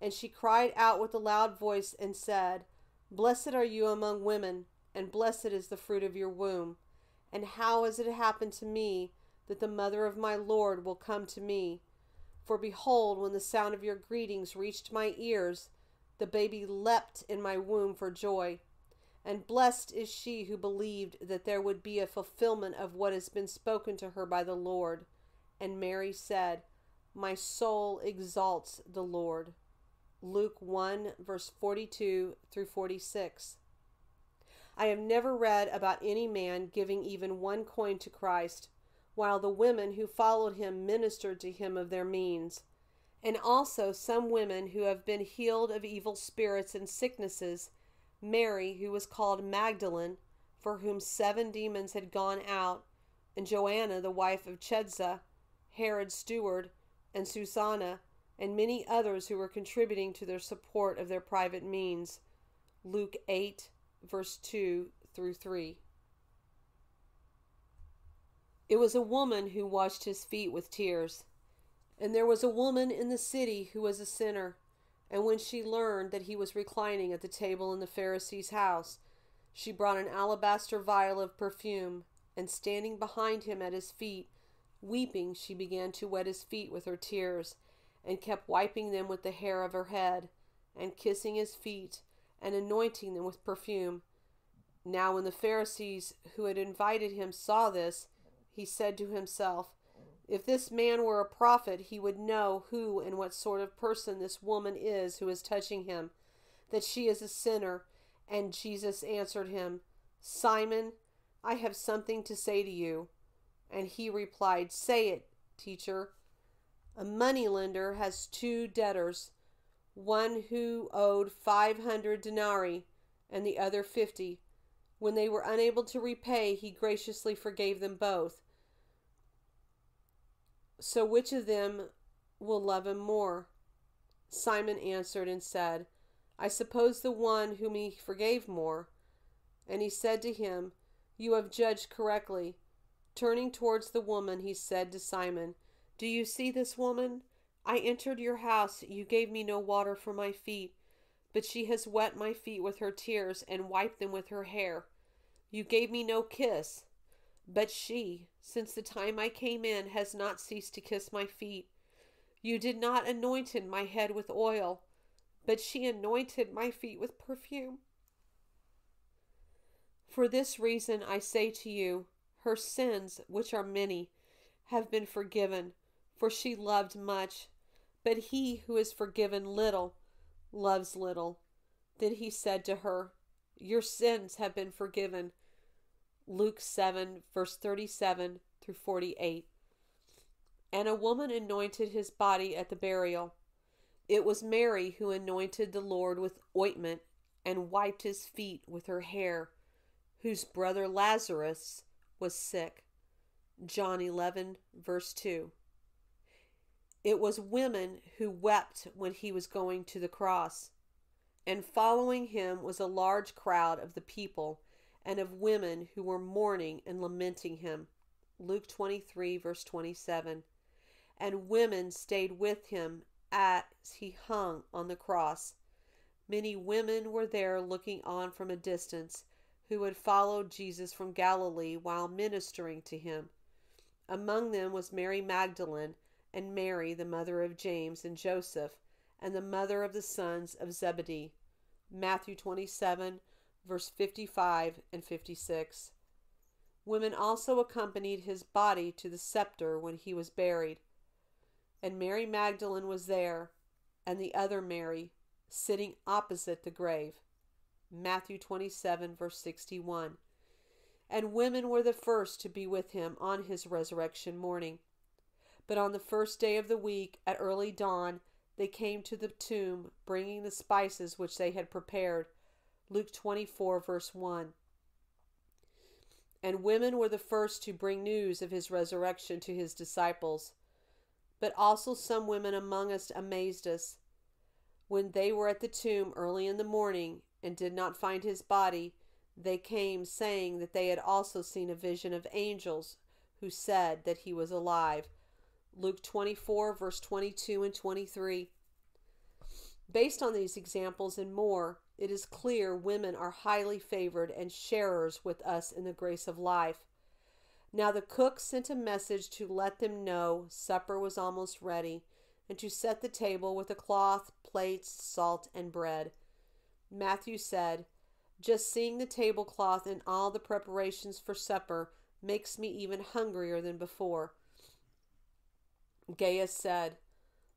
And she cried out with a loud voice and said, Blessed are you among women, and blessed is the fruit of your womb. And how has it happened to me that the mother of my Lord will come to me? For behold, when the sound of your greetings reached my ears, the baby leapt in my womb for joy. And blessed is she who believed that there would be a fulfillment of what has been spoken to her by the Lord. And Mary said, My soul exalts the Lord. Luke 1, verse 42 through 46. I have never read about any man giving even one coin to Christ, while the women who followed him ministered to him of their means. And also some women who have been healed of evil spirits and sicknesses, Mary, who was called Magdalene, for whom 7 demons had gone out, and Joanna, the wife of Chuza, Herod's steward, and Susanna, and many others who were contributing to their support of their private means. Luke 8, verse 2 through 3. It was a woman who washed his feet with tears. And there was a woman in the city who was a sinner. And when she learned that he was reclining at the table in the Pharisee's house, she brought an alabaster vial of perfume, and standing behind him at his feet, weeping, she began to wet his feet with her tears, and kept wiping them with the hair of her head, and kissing his feet, and anointing them with perfume. Now when the Pharisees who had invited him saw this, he said to himself, If this man were a prophet, he would know who and what sort of person this woman is who is touching him, that she is a sinner. And Jesus answered him, Simon, I have something to say to you. And he replied, Say it, teacher. A moneylender has 2 debtors, one who owed 500 denarii and the other 50. When they were unable to repay, he graciously forgave them both. So which of them will love him more? Simon answered and said, I suppose the one whom he forgave more. And he said to him, You have judged correctly. Turning towards the woman, he said to Simon, Do you see this woman? I entered your house. You gave me no water for my feet, but she has wet my feet with her tears and wiped them with her hair. You gave me no kiss, but she, since the time I came in, has not ceased to kiss my feet. You did not anoint my head with oil, but she anointed my feet with perfume. For this reason I say to you, her sins, which are many, have been forgiven, for she loved much. But he who is forgiven little loves little. Then he said to her, Your sins have been forgiven. Luke 7, verse 37 through 48. And a woman anointed his body at the burial. It was Mary who anointed the Lord with ointment and wiped his feet with her hair, whose brother Lazarus was sick. John 11, verse 2. It was women who wept when he was going to the cross. And following him was a large crowd of the people and of women who were mourning and lamenting him. Luke 23, verse 27. And women stayed with him as he hung on the cross. Many women were there looking on from a distance, who had followed Jesus from Galilee while ministering to him. Among them was Mary Magdalene, and Mary, the mother of James and Joseph, and the mother of the sons of Zebedee. Matthew 27, verse 55 and 56. Women also accompanied his body to the sepulchre when he was buried. And Mary Magdalene was there, and the other Mary, sitting opposite the grave. Matthew 27, verse 61. And women were the first to be with him on his resurrection morning. But on the first day of the week, at early dawn, they came to the tomb, bringing the spices which they had prepared. Luke 24, verse 1. And women were the first to bring news of his resurrection to his disciples. But also some women among us amazed us. When they were at the tomb early in the morning and did not find his body, they came, saying that they had also seen a vision of angels who said that he was alive. Luke 24, verse 22 and 23. Based on these examples and more, it is clear women are highly favored and sharers with us in the grace of life. Now the cook sent a message to let them know supper was almost ready, and to set the table with a cloth, plates, salt, and bread. Matthew said, "Just seeing the tablecloth and all the preparations for supper makes me even hungrier than before." Gaius said,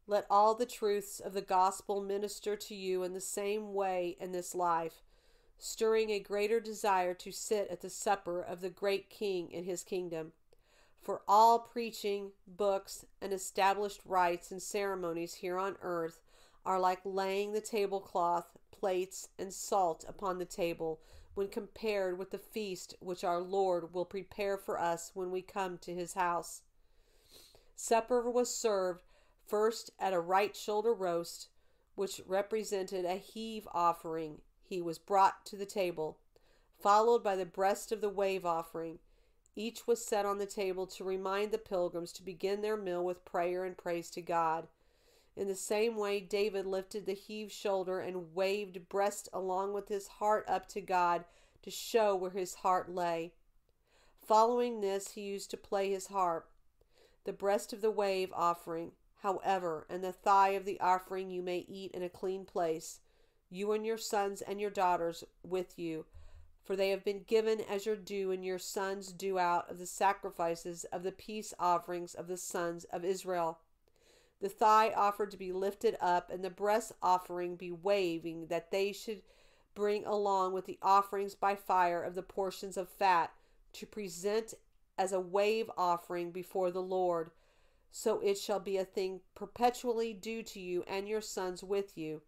"Let all the truths of the gospel minister to you in the same way in this life, stirring a greater desire to sit at the supper of the great King in his kingdom. For all preaching, books, and established rites and ceremonies here on earth are like laying the tablecloth, plates, and salt upon the table when compared with the feast which our Lord will prepare for us when we come to his house." Supper was served first at a right shoulder roast, which represented a heave offering. He was brought to the table, followed by the breast of the wave offering. Each was set on the table to remind the pilgrims to begin their meal with prayer and praise to God. In the same way, David lifted the heaved shoulder and waved breast along with his heart up to God to show where his heart lay. Following this, he used to play his harp. The breast of the wave offering, however, and the thigh of the offering you may eat in a clean place, you and your sons and your daughters with you, for they have been given as your due, and your sons due out of the sacrifices of the peace offerings of the sons of Israel. The thigh offered to be lifted up, and the breast offering be waving, that they should bring along with the offerings by fire of the portions of fat, to present as a wave offering before the Lord. So it shall be a thing perpetually due to you and your sons with you,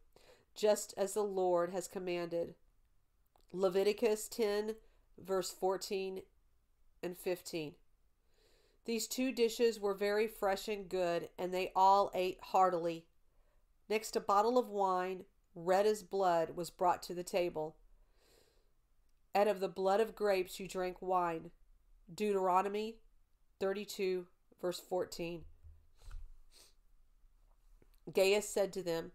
just as the Lord has commanded. Leviticus 10, verse 14 and 15. These two dishes were very fresh and good, and they all ate heartily. Next, a bottle of wine, red as blood, was brought to the table. Out of the blood of grapes you drank wine. Deuteronomy 32, verse 14. Gaius said to them,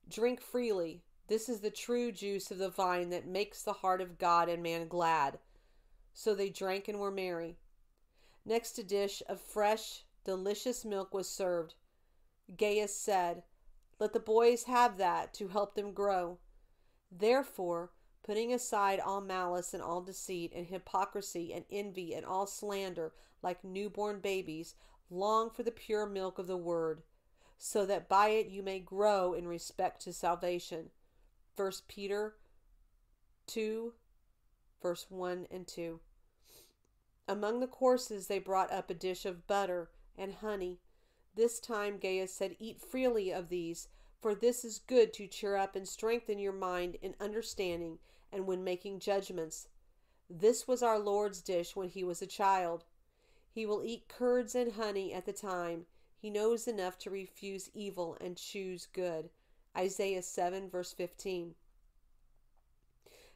"Drink freely. This is the true juice of the vine that makes the heart of God and man glad." So they drank and were merry. Next, a dish of fresh, delicious milk was served. Gaius said, "Let the boys have that to help them grow." Therefore, putting aside all malice and all deceit and hypocrisy and envy and all slander, like newborn babies, long for the pure milk of the word, so that by it you may grow in respect to salvation. 1 Peter 2, verse 1 and 2. Among the courses they brought up a dish of butter and honey. This time Gaius said, "Eat freely of these, for this is good to cheer up and strengthen your mind in understanding and when making judgments. This was our Lord's dish when he was a child. He will eat curds and honey at the time. He knows enough to refuse evil and choose good." Isaiah 7, verse 15.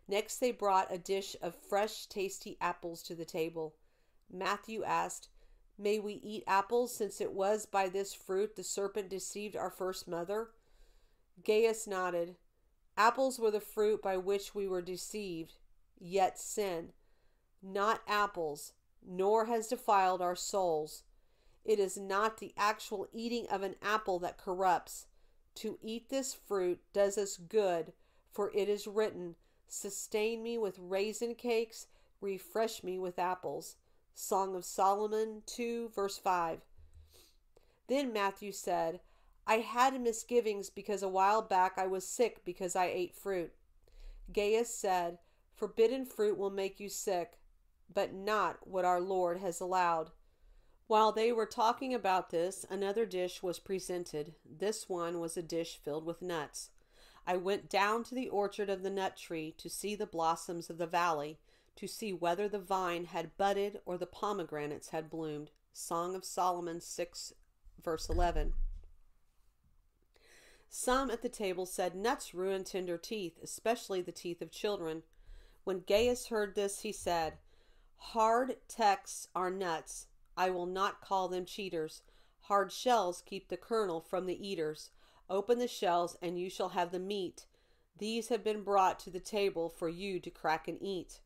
Next they brought a dish of fresh, tasty apples to the table. Matthew asked, "May we eat apples, since it was by this fruit the serpent deceived our first mother?" Gaius nodded. Apples were the fruit by which we were deceived, yet sin, not apples, nor has defiled our souls. It is not the actual eating of an apple that corrupts. To eat this fruit does us good, for it is written, "Sustain me with raisin cakes, refresh me with apples." Song of Solomon 2, verse 5. Then Matthew said, "I had misgivings because a while back I was sick because I ate fruit." Gaius said, "Forbidden fruit will make you sick, but not what our Lord has allowed." While they were talking about this, another dish was presented. This one was a dish filled with nuts. I went down to the orchard of the nut tree to see the blossoms of the valley, to see whether the vine had budded or the pomegranates had bloomed. Song of Solomon 6, verse 11. Some at the table said, "Nuts ruin tender teeth, especially the teeth of children." When Gaius heard this, he said, "Hard texts are nuts. I will not call them cheaters. Hard shells keep the kernel from the eaters. Open the shells, and you shall have the meat. These have been brought to the table for you to crack and eat."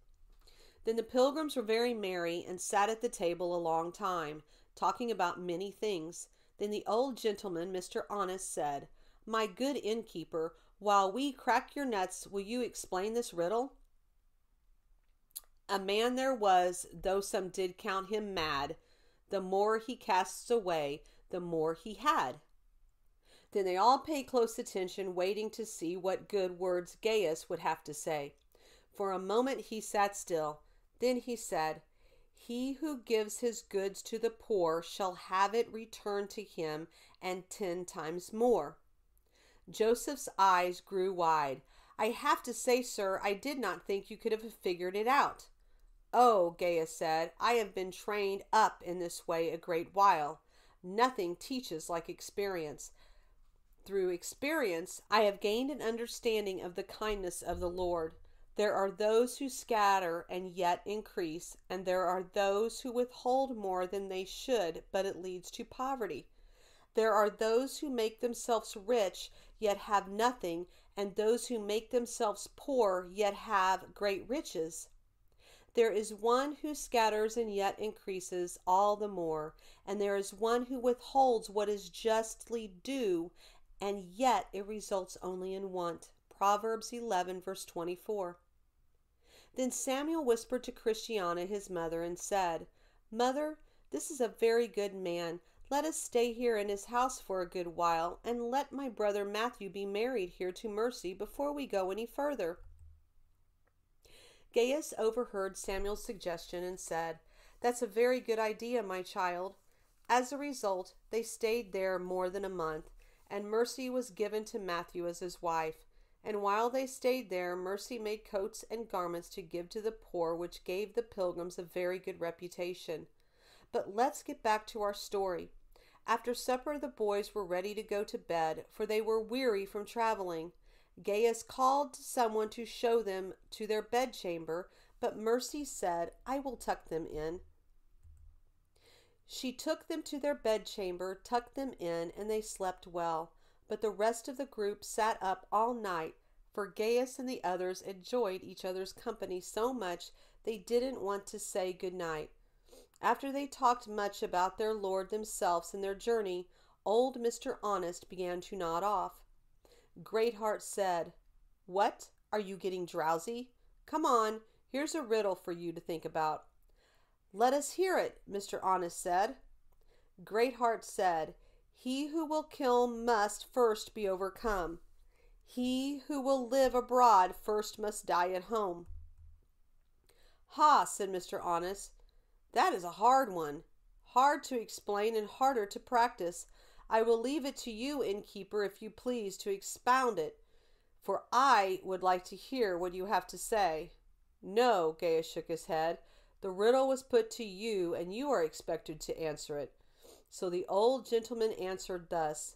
Then the pilgrims were very merry, and sat at the table a long time, talking about many things. Then the old gentleman, Mr. Honest, said, "My good innkeeper, while we crack your nuts, will you explain this riddle?" "A man there was, though some did count him mad, the more he casts away, the more he had." Then they all paid close attention, waiting to see what good words Gaius would have to say. For a moment he sat still. Then he said, "He who gives his goods to the poor shall have it returned to him, and 10 times more." Joseph's eyes grew wide. "I have to say, sir, I did not think you could have figured it out." "Oh," Gaius said, "I have been trained up in this way a great while. Nothing teaches like experience. Through experience, I have gained an understanding of the kindness of the Lord. There are those who scatter and yet increase, and there are those who withhold more than they should, but it leads to poverty. There are those who make themselves rich, yet have nothing, and those who make themselves poor, yet have great riches. There is one who scatters and yet increases all the more, and there is one who withholds what is justly due, and yet it results only in want." Proverbs 11, verse 24. Then Samuel whispered to Christiana, his mother, and said, "Mother, this is a very good man. Let us stay here in his house for a good while, and let my brother Matthew be married here to Mercy before we go any further." Gaius overheard Samuel's suggestion and said, "That's a very good idea, my child." As a result, they stayed there more than a month, and Mercy was given to Matthew as his wife. And while they stayed there, Mercy made coats and garments to give to the poor, which gave the pilgrims a very good reputation. But let's get back to our story. After supper, the boys were ready to go to bed, for they were weary from traveling. Gaius called to someone to show them to their bedchamber, but Mercy said, "I will tuck them in." She took them to their bedchamber, tucked them in, and they slept well. But the rest of the group sat up all night, for Gaius and the others enjoyed each other's company so much they didn't want to say good night. After they talked much about their Lord themselves and their journey, old Mr. Honest began to nod off. Greatheart said, "What? Are you getting drowsy? Come on, here's a riddle for you to think about." "Let us hear it," Mr. Honest said. Greatheart said, "He who will kill must first be overcome. He who will live abroad first must die at home." "Ha," said Mr. Honest, "that is a hard one. Hard to explain and harder to practice. I will leave it to you, innkeeper, if you please, to expound it, for I would like to hear what you have to say." "No," Gaius shook his head. "The riddle was put to you, and you are expected to answer it." So the old gentleman answered thus,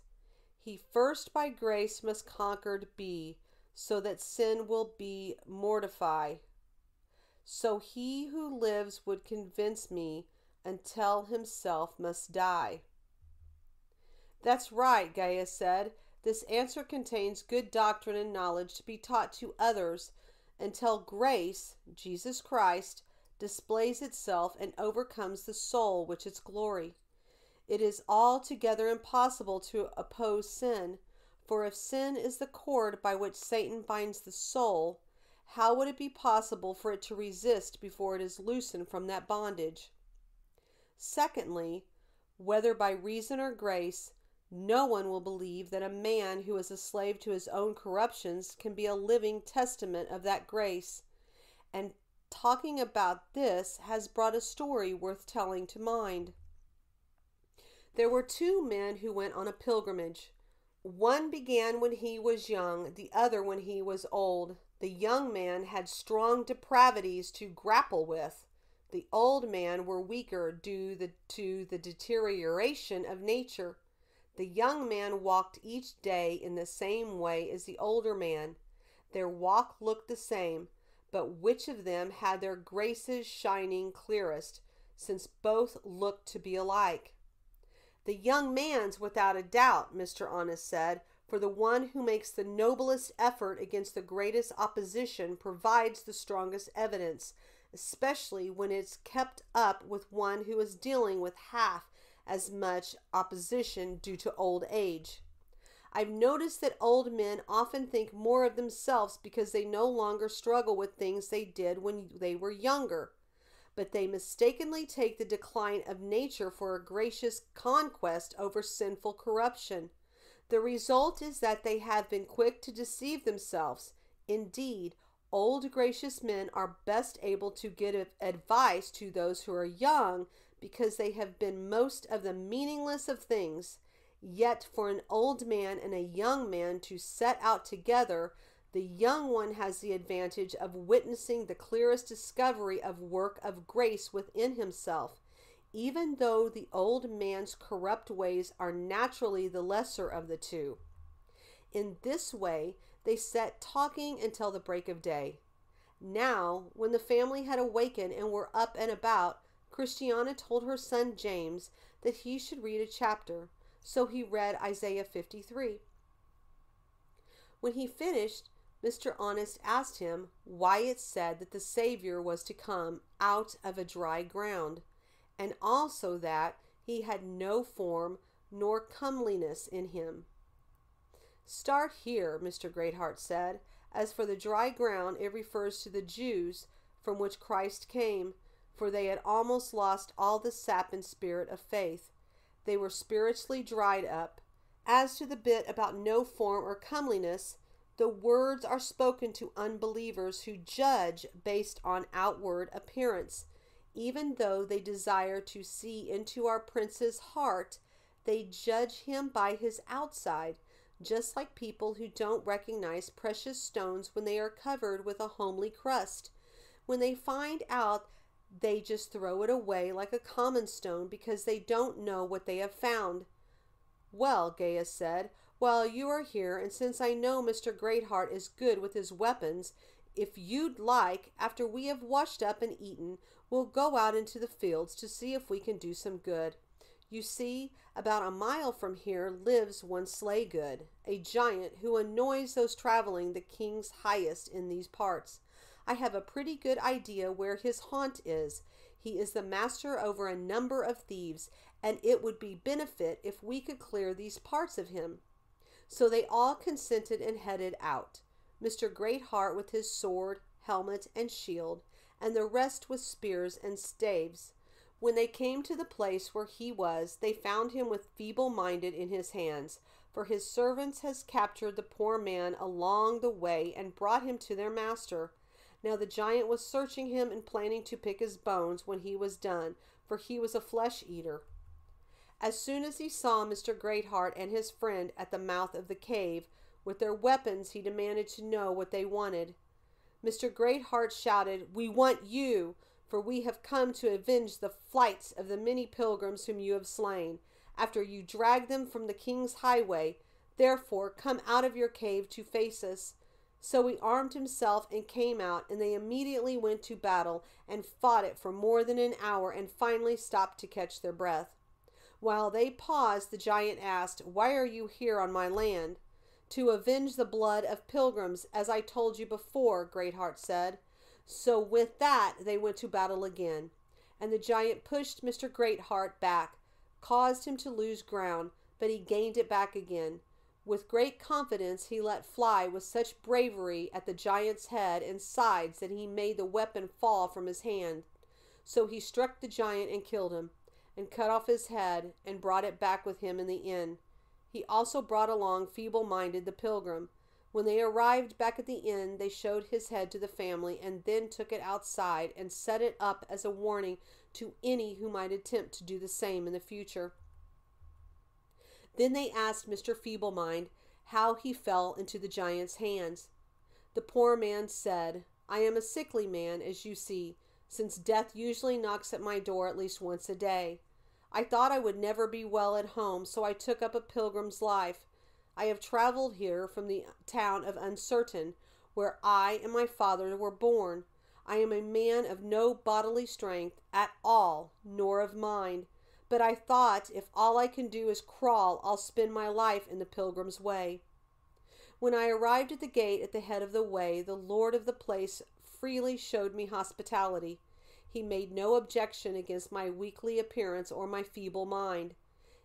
"He first by grace must conquered be, so that sin will be mortify. So he who lives would convince me, until himself must die." "That's right," Gaius said. "This answer contains good doctrine and knowledge to be taught to others, until grace, Jesus Christ, displays itself and overcomes the soul, which its glory. It is altogether impossible to oppose sin, for if sin is the cord by which Satan binds the soul, how would it be possible for it to resist before it is loosened from that bondage? Secondly, whether by reason or grace, no one will believe that a man who is a slave to his own corruptions can be a living testament of that grace. And talking about this has brought a story worth telling to mind. There were 2 men who went on a pilgrimage. One began when he was young, the other when he was old. The young man had strong depravities to grapple with. The old man were weaker due to the deterioration of nature. The young man walked each day in the same way as the older man. Their walk looked the same, but which of them had their graces shining clearest, since both looked to be alike? "The young man's without a doubt," Mr. Honest said, For the one who makes the noblest effort against the greatest opposition provides the strongest evidence, especially when it's kept up with one who is dealing with half as much opposition due to old age. I've noticed that old men often think more of themselves because they no longer struggle with things they did when they were younger. But they mistakenly take the decline of nature for a gracious conquest over sinful corruption. The result is that they have been quick to deceive themselves. Indeed, old gracious men are best able to give advice to those who are young because they have been most of the meaningless of things. Yet for an old man and a young man to set out together, the young one has the advantage of witnessing the clearest discovery of work of grace within himself, even though the old man's corrupt ways are naturally the lesser of the two. In this way, they sat talking until the break of day. Now, when the family had awakened and were up and about, Christiana told her son James that he should read a chapter. So he read Isaiah 53. When he finished, Mr. Honest asked him why it said that the Savior was to come out of a dry ground, and also that he had no form nor comeliness in him. Start here, Mr. Greatheart said. As for the dry ground, it refers to the Jews from which Christ came, for they had almost lost all the sap and spirit of faith. They were spiritually dried up. As to the bit about no form or comeliness, the words are spoken to unbelievers who judge based on outward appearance. Even though they desire to see into our prince's heart, they judge him by his outside, just like people who don't recognize precious stones when they are covered with a homely crust. When they find out, they just throw it away like a common stone because they don't know what they have found. Well, Gaius said, while you are here, and since I know Mr. Greatheart is good with his weapons, if you'd like, after we have washed up and eaten, we'll go out into the fields to see if we can do some good. You see, about a mile from here lives one Slaygood, a giant who annoys those traveling the king's highest in these parts. I have a pretty good idea where his haunt is. He is the master over a number of thieves, and it would be benefit if we could clear these parts of him. So they all consented and headed out, Mr. Greatheart with his sword, helmet, and shield, and the rest with spears and staves. When they came to the place where he was, they found him with feeble-minded in his hands, for his servants had captured the poor man along the way and brought him to their master. Now the giant was searching him and planning to pick his bones when he was done, for he was a flesh-eater. As soon as he saw Mr. Greatheart and his friend at the mouth of the cave, with their weapons, he demanded to know what they wanted. Mr. Greatheart shouted, "We want you, for we have come to avenge the flights of the many pilgrims whom you have slain, after you dragged them from the king's highway. Therefore, come out of your cave to face us." So he armed himself and came out, and they immediately went to battle and fought it for more than an hour and finally stopped to catch their breath. While they paused, the giant asked, "Why are you here on my land?" "To avenge the blood of pilgrims, as I told you before," Greatheart said. So with that, they went to battle again, and the giant pushed Mr. Greatheart back, caused him to lose ground, but he gained it back again. With great confidence he let fly with such bravery at the giant's head and sides that he made the weapon fall from his hand. So he struck the giant and killed him, and cut off his head, and brought it back with him in the inn. He also brought along feeble-minded the pilgrim. When they arrived back at the inn, they showed his head to the family, and then took it outside and set it up as a warning to any who might attempt to do the same in the future. Then they asked Mr. Feeblemind how he fell into the giant's hands. The poor man said, "I am a sickly man, as you see, since death usually knocks at my door at least once a day. I thought I would never be well at home, so I took up a pilgrim's life. I have traveled here from the town of Uncertain, where I and my father were born. I am a man of no bodily strength at all, nor of mind. But I thought, if all I can do is crawl, I'll spend my life in the pilgrim's way." When I arrived at the gate at the head of the way, the lord of the place freely showed me hospitality. He made no objection against my weakly appearance or my feeble mind.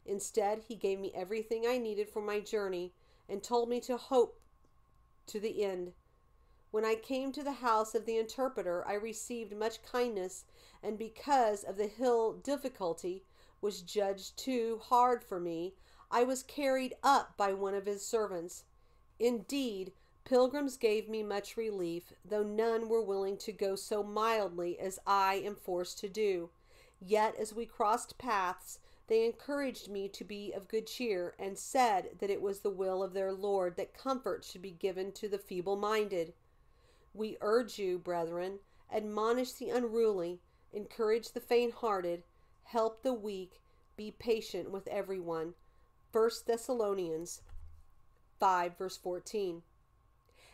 Instead, he gave me everything I needed for my journey and told me to hope to the end. When I came to the house of the interpreter, I received much kindness, and because of the hill difficulty was judged too hard for me, I was carried up by one of his servants. Indeed, pilgrims gave me much relief, though none were willing to go so mildly as I am forced to do. Yet as we crossed paths, they encouraged me to be of good cheer, and said that it was the will of their Lord that comfort should be given to the feeble-minded. We urge you, brethren, admonish the unruly, encourage the faint-hearted, help the weak, be patient with everyone. 1 Thessalonians 5, verse 14.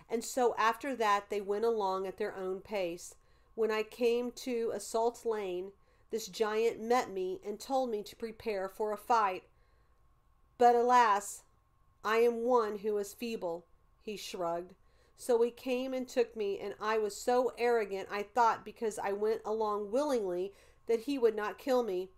And so after that they went along at their own pace. When I came to Assault Lane, this giant met me and told me to prepare for a fight. But alas, I am one who is feeble, he shrugged. So he came and took me, and I was so arrogant I thought because I went along willingly that he would not kill me.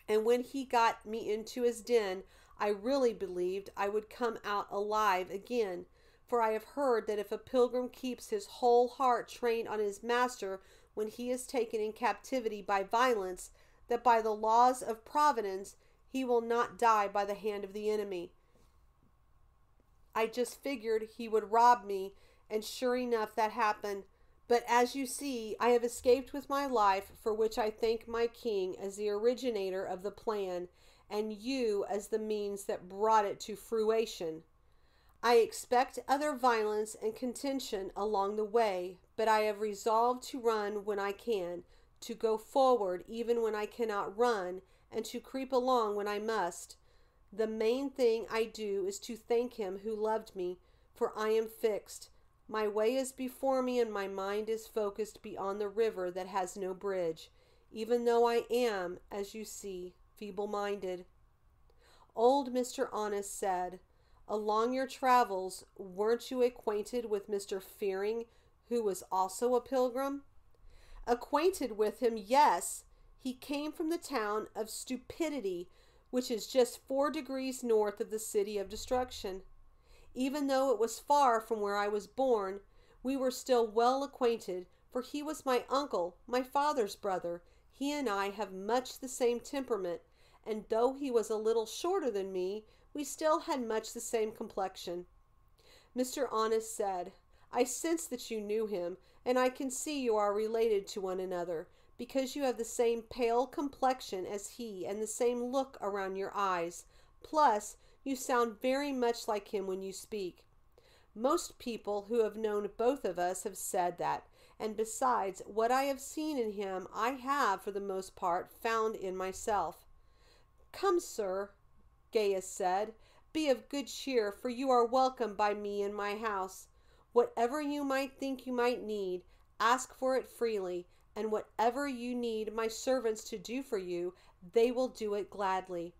And when he got me into his den, I really believed I would come out alive again. For I have heard that if a pilgrim keeps his whole heart trained on his master when he is taken in captivity by violence, that by the laws of providence he will not die by the hand of the enemy. I just figured he would rob me, and sure enough that happened. But as you see, I have escaped with my life, for which I thank my king as the originator of the plan, and you as the means that brought it to fruition. I expect other violence and contention along the way, but I have resolved to run when I can, to go forward even when I cannot run, and to creep along when I must. The main thing I do is to thank him who loved me, for I am fixed. My way is before me, and my mind is focused beyond the river that has no bridge, even though I am, as you see, feeble-minded. Old Mr. Honest said, along your travels, weren't you acquainted with Mr. Fearing, who was also a pilgrim? Acquainted with him, yes. He came from the town of Stupidity, which is just 4 degrees north of the city of Destruction. Even though it was far from where I was born, we were still well acquainted, for he was my uncle, my father's brother. He and I have much the same temperament, and though he was a little shorter than me, we still had much the same complexion. Mr. Honest said, I sense that you knew him, and I can see you are related to one another, because you have the same pale complexion as he and the same look around your eyes. Plus, you sound very much like him when you speak. Most people who have known both of us have said that, and besides, what I have seen in him I have, for the most part, found in myself. Come, sir, Gaius said, be of good cheer, for you are welcome by me in my house. Whatever you might think you might need, ask for it freely, and whatever you need my servants to do for you, they will do it gladly.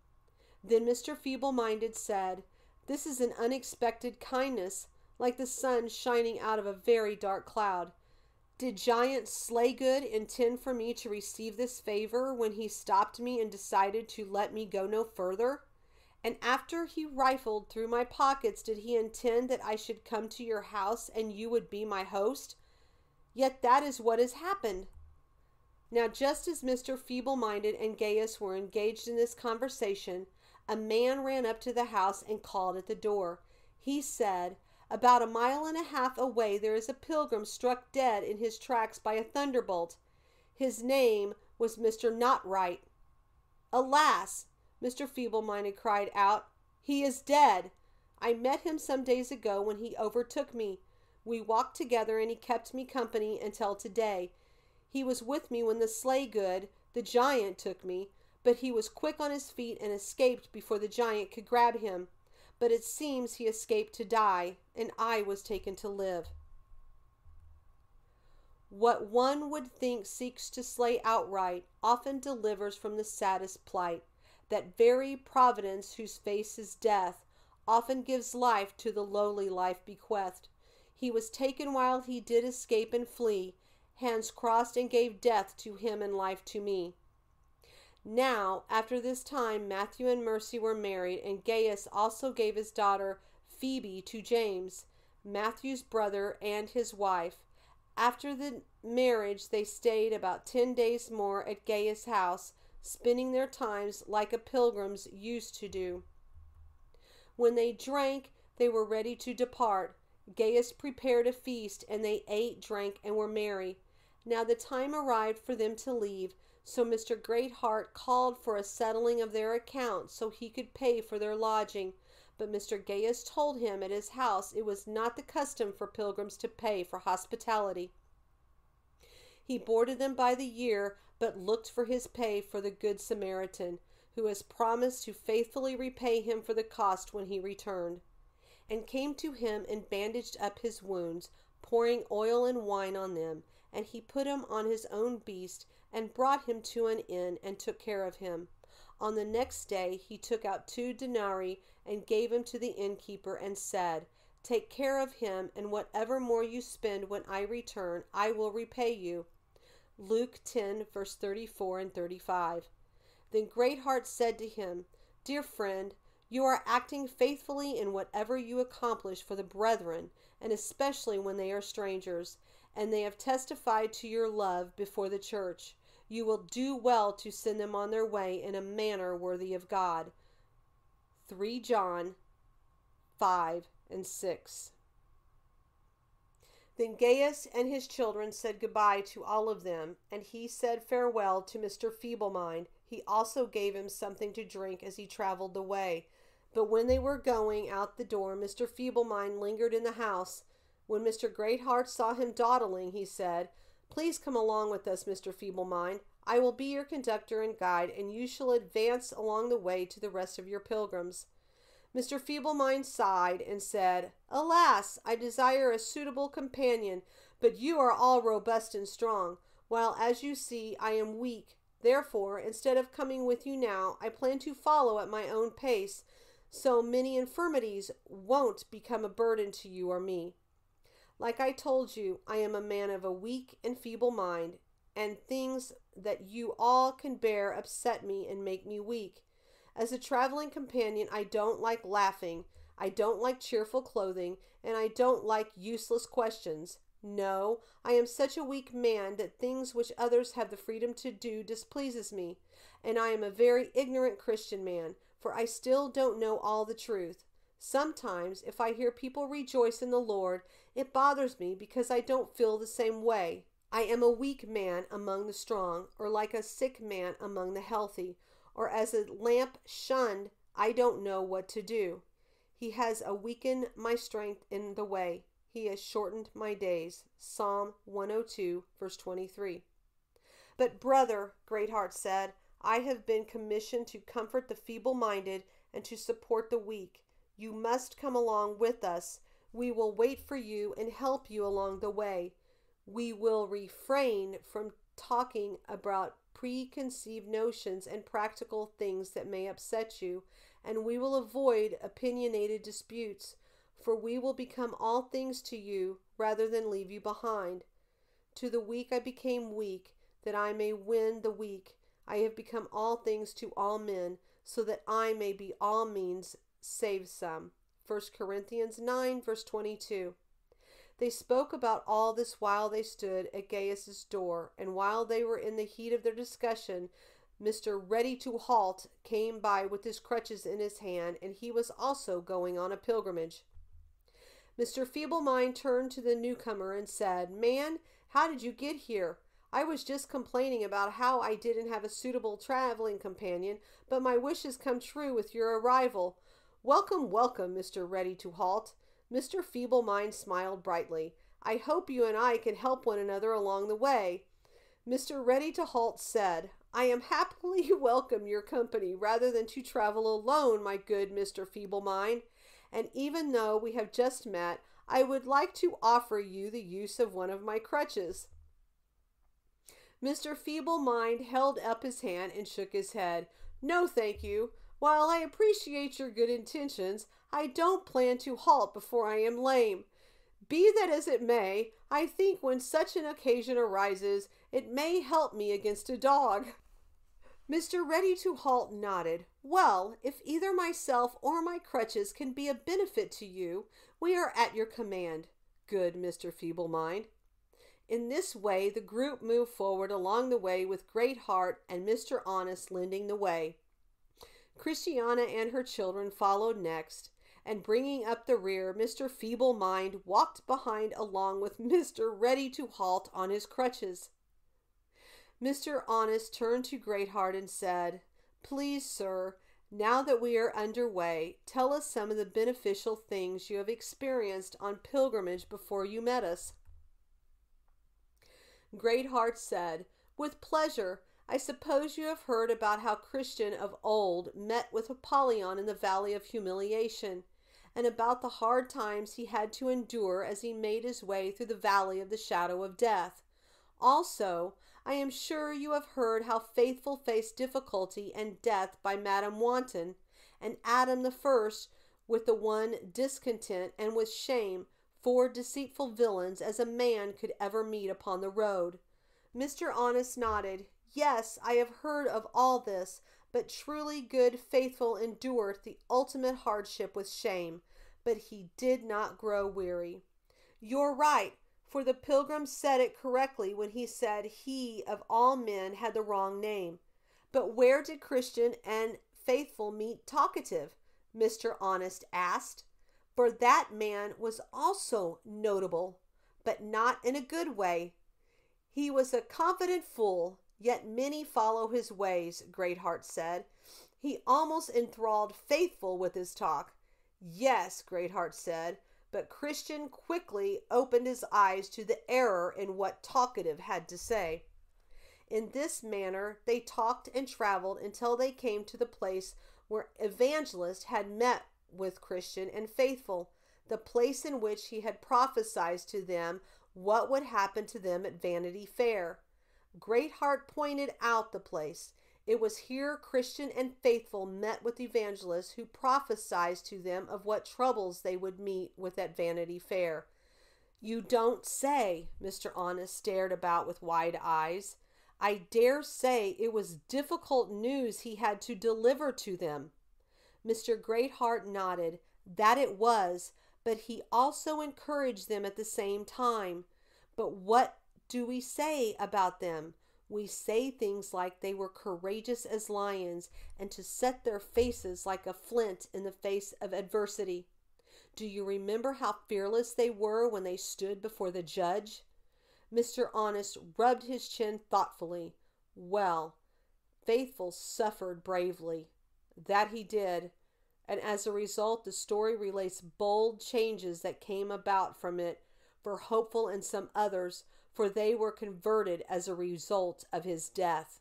Then Mr. Feeble-minded said, This is an unexpected kindness, like the sun shining out of a very dark cloud. Did Giant Slaygood intend for me to receive this favor when he stopped me and decided to let me go no further? And after he rifled through my pockets, did he intend that I should come to your house and you would be my host? Yet that is what has happened. Now, just as Mr. Feeble-minded and Gaius were engaged in this conversation, a man ran up to the house and called at the door. He said, About 1.5 miles away there is a pilgrim struck dead in his tracks by a thunderbolt. His name was Mr. Notright. Alas! Mr. Feeble-minded cried out, He is dead. I met him some days ago when he overtook me. We walked together and he kept me company until today. He was with me when the Slaygood, the giant, took me, but he was quick on his feet and escaped before the giant could grab him. But it seems he escaped to die, and I was taken to live. What one would think seeks to slay outright often delivers from the saddest plight. That very providence whose face is death often gives life to the lowly life bequeathed. He was taken while he did escape and flee, hands crossed, and gave death to him and life to me. Now, after this time, Matthew and Mercy were married, and Gaius also gave his daughter Phoebe to James, Matthew's brother, and his wife. After the marriage, they stayed about 10 days more at Gaius' house, spending their times like a pilgrims used to do. When they drank, they were ready to depart. Gaius prepared a feast, and they ate, drank, and were merry. Now the time arrived for them to leave, so Mr. Greatheart called for a settling of their account so he could pay for their lodging. But Mr. Gaius told him at his house it was not the custom for pilgrims to pay for hospitality. He boarded them by the year, but looked for his pay for the Good Samaritan, who has promised to faithfully repay him for the cost when he returned, and came to him and bandaged up his wounds, pouring oil and wine on them. And he put him on his own beast, and brought him to an inn, and took care of him. On the next day he took out 2 denarii, and gave him to the innkeeper, and said, "Take care of him, and whatever more you spend when I return, I will repay you." Luke 10, verse 34 and 35. Then Greatheart said to him, "Dear friend, you are acting faithfully in whatever you accomplish for the brethren, and especially when they are strangers, and they have testified to your love before the church. You will do well to send them on their way in a manner worthy of God." 3 John 5 and 6. Then Gaius and his children said goodbye to all of them, and he said farewell to Mr. Feeblemind. He also gave him something to drink as he traveled the way. But when they were going out the door, Mr. Feeblemind lingered in the house. When Mr. Greatheart saw him dawdling, he said, "Please come along with us, Mr. Feeblemind. I will be your conductor and guide, and you shall advance along the way to the rest of your pilgrims." Mr. Feeblemind sighed and said, "Alas, I desire a suitable companion, but you are all robust and strong, while, as you see, I am weak. Therefore, instead of coming with you now, I plan to follow at my own pace, so many infirmities won't become a burden to you or me. Like I told you, I am a man of a weak and feeble mind, and things that you all can bear upset me and make me weak. As a traveling companion, I don't like laughing, I don't like cheerful clothing, and I don't like useless questions. No, I am such a weak man that things which others have the freedom to do displeases me, and I am a very ignorant Christian man, for I still don't know all the truth. Sometimes, if I hear people rejoice in the Lord, it bothers me because I don't feel the same way. I am a weak man among the strong, or like a sick man among the healthy, or as a lamp shunned, I don't know what to do. He has weakened my strength in the way. He has shortened my days. Psalm 102, verse 23. "But, brother," Greatheart said, "I have been commissioned to comfort the feeble-minded and to support the weak. You must come along with us. We will wait for you and help you along the way. We will refrain from talking about preconceived notions and practical things that may upset you, and we will avoid opinionated disputes, for we will become all things to you rather than leave you behind. To the weak I became weak, that I may win the weak. I have become all things to all men, so that I may be all means save some." 1 Corinthians 9, verse 22. They spoke about all this while they stood at Gaius's door, and while they were in the heat of their discussion, Mr. Ready to Halt came by with his crutches in his hand, and he was also going on a pilgrimage. Mr. Feeblemind turned to the newcomer and said, "Man, how did you get here? I was just complaining about how I didn't have a suitable traveling companion, but my wish has come true with your arrival. Welcome, welcome, Mr. Ready to Halt." Mr. Feeblemind smiled brightly. "I hope you and I can help one another along the way." Mr. Ready to Halt said, "I am happily welcome your company rather than to travel alone, my good Mr. Feeblemind. And even though we have just met, I would like to offer you the use of one of my crutches." Mr. Feeblemind held up his hand and shook his head. "No, thank you. While I appreciate your good intentions, I don't plan to halt before I am lame. Be that as it may, I think when such an occasion arises, it may help me against a dog." Mr. Ready to Halt nodded. "Well, if either myself or my crutches can be a benefit to you, we are at your command, good Mr. Feeble-mind." In this way the group moved forward along the way with Great Heart and Mr. Honest lending the way. Christiana and her children followed next, and bringing up the rear, Mr. Feeble-mind walked behind along with Mr. Ready to Halt on his crutches. Mr. Honest turned to Great Heart and said, "Please, sir, now that we are under way, tell us some of the beneficial things you have experienced on pilgrimage before you met us." Great Heart said, "With pleasure. I suppose you have heard about how Christian of old met with Apollyon in the Valley of Humiliation, and about the hard times he had to endure as he made his way through the Valley of the Shadow of Death. Also, I am sure you have heard how Faithful faced difficulty and death by Madame Wanton, and Adam the First with the one discontent and with shame, 4 deceitful villains as a man could ever meet upon the road." Mr. Honest nodded. "Yes, I have heard of all this, but truly good Faithful endured the ultimate hardship with shame, but he did not grow weary." "You're right, for the Pilgrim said it correctly when he said he of all men had the wrong name. But where did Christian and Faithful meet Talkative?" Mr. Honest asked, for that man was also notable, but not in a good way. "He was a confident fool, yet many follow his ways," Great Heart said. "He almost enthralled Faithful with his talk." "Yes," Great Heart said, but Christian quickly opened his eyes to the error in what Talkative had to say. In this manner they talked and traveled until they came to the place where Evangelist had met with Christian and Faithful, the place in which he had prophesied to them what would happen to them at Vanity Fair. Great Heart pointed out the place. It was here Christian and Faithful met with Evangelist, who prophesied to them of what troubles they would meet with at Vanity Fair. "You don't say?" Mr. Honest stared about with wide eyes. "I dare say it was difficult news he had to deliver to them." Mr. Great Heart nodded. "That it was, but he also encouraged them at the same time. But what do we say about them? We say things like they were courageous as lions and to set their faces like a flint in the face of adversity. Do you remember how fearless they were when they stood before the judge?" Mr. Honest rubbed his chin thoughtfully. "Well, Faithful suffered bravely. That he did, and as a result the story relates bold changes that came about from it for Hopeful and some others, for they were converted as a result of his death."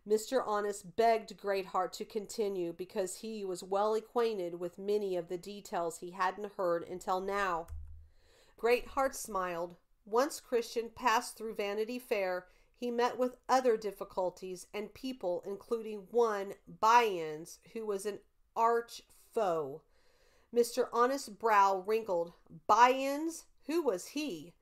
Mr. Honest begged Great Heart to continue because he was well acquainted with many of the details he hadn't heard until now. Great Heart smiled. Once Christian passed through Vanity Fair, he met with other difficulties and people, including one, Bunyan, who was an arch foe. Mr. Honest's brow wrinkled. Bunyan? Who was he?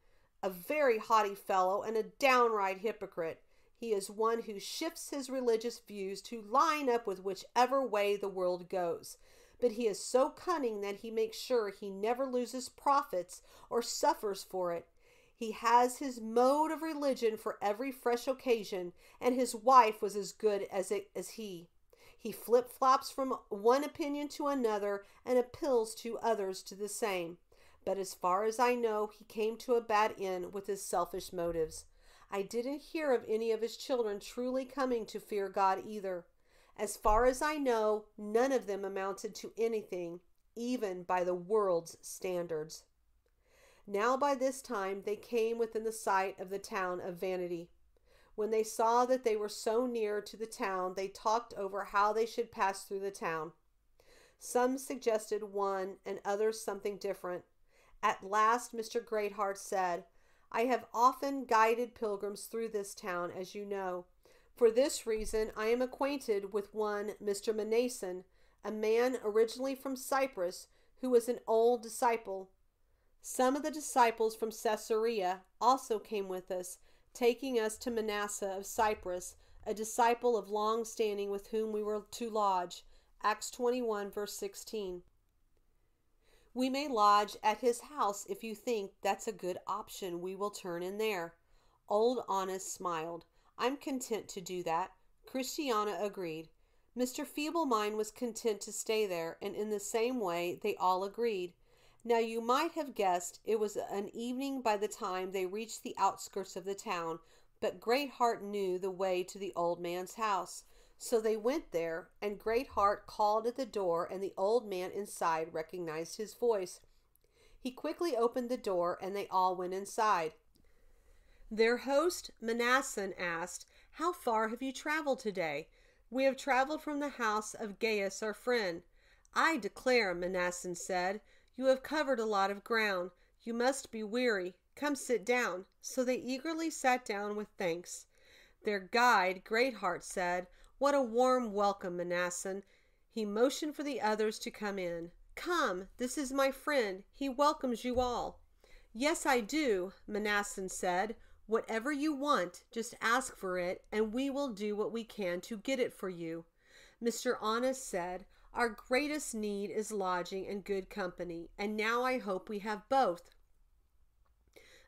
"A very haughty fellow and a downright hypocrite. He is one who shifts his religious views to line up with whichever way the world goes. But he is so cunning that he makes sure he never loses profits or suffers for it. He has his mode of religion for every fresh occasion, and his wife was as good as he. He flip-flops from one opinion to another and appeals to others to the same. But as far as I know, he came to a bad end with his selfish motives. I didn't hear of any of his children truly coming to fear God either. As far as I know, none of them amounted to anything, even by the world's standards." Now by this time they came within the sight of the town of Vanity. When they saw that they were so near to the town, they talked over how they should pass through the town. Some suggested one and others something different. At last Mr. Great Heart said, "I have often guided pilgrims through this town, as you know. For this reason I am acquainted with one Mr. Manason, a man originally from Cyprus who was an old disciple. Some of the disciples from Caesarea also came with us, taking us to Manasseh of Cyprus, a disciple of long standing with whom we were to lodge. Acts 21, verse 16. We may lodge at his house if you think that's a good option. We will turn in there. Old Honest smiled. I'm content to do that. Christiana agreed. Mr. Feeblemind was content to stay there, and in the same way they all agreed. Now you might have guessed it was an evening by the time they reached the outskirts of the town, but Greatheart knew the way to the old man's house. So they went there, and Greatheart called at the door, and the old man inside recognized his voice. He quickly opened the door, and they all went inside. Their host, Manassan, asked, "How far have you traveled today?" "We have traveled from the house of Gaius, our friend." "I declare," Manassan said, "you have covered a lot of ground. You must be weary. Come sit down." So they eagerly sat down with thanks. Their guide, Greatheart, said, "What a warm welcome, Manassan." He motioned for the others to come in. "Come, this is my friend. He welcomes you all." "Yes, I do," Manassan said. "Whatever you want, just ask for it, and we will do what we can to get it for you." Mr. Honest said, "Our greatest need is lodging and good company, and now I hope we have both."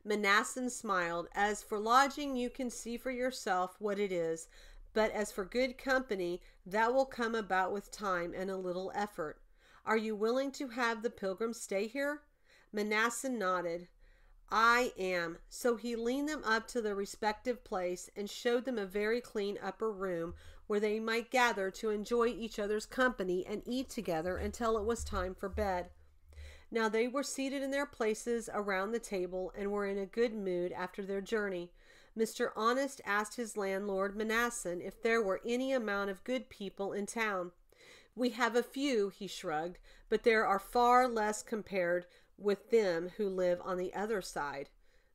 Manassan smiled. "As for lodging, you can see for yourself what it is, but as for good company, that will come about with time and a little effort. Are you willing to have the Pilgrims stay here?" Manassan nodded. "I am." So he leaned them up to their respective place and showed them a very clean upper room where they might gather to enjoy each other's company and eat together until it was time for bed. Now they were seated in their places around the table and were in a good mood after their journey. Mr. Honest asked his landlord, Manassan, if there were any amount of good people in town. "We have a few," he shrugged, "but there are far less compared with them who live on the other side."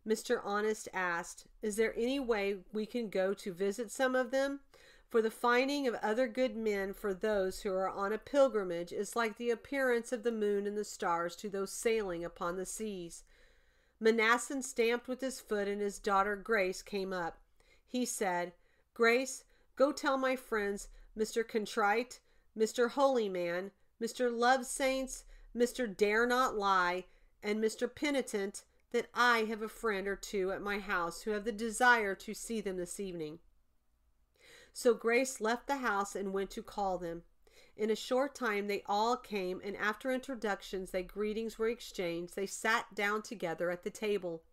Mr. Honest asked, "Is there any way we can go to visit some of them? For the finding of other good men for those who are on a pilgrimage is like the appearance of the moon and the stars to those sailing upon the seas." Manassan stamped with his foot, and his daughter Grace came up. He said, "Grace, go tell my friends, Mr. Contrite, Mr. Holy Man, Mr. Love Saints, Mr. Dare Not Lie, and Mr. Penitent, that I have a friend or two at my house who have the desire to see them this evening." So Grace left the house and went to call them. In a short time they all came, and after introductions their greetings were exchanged. They sat down together at the table.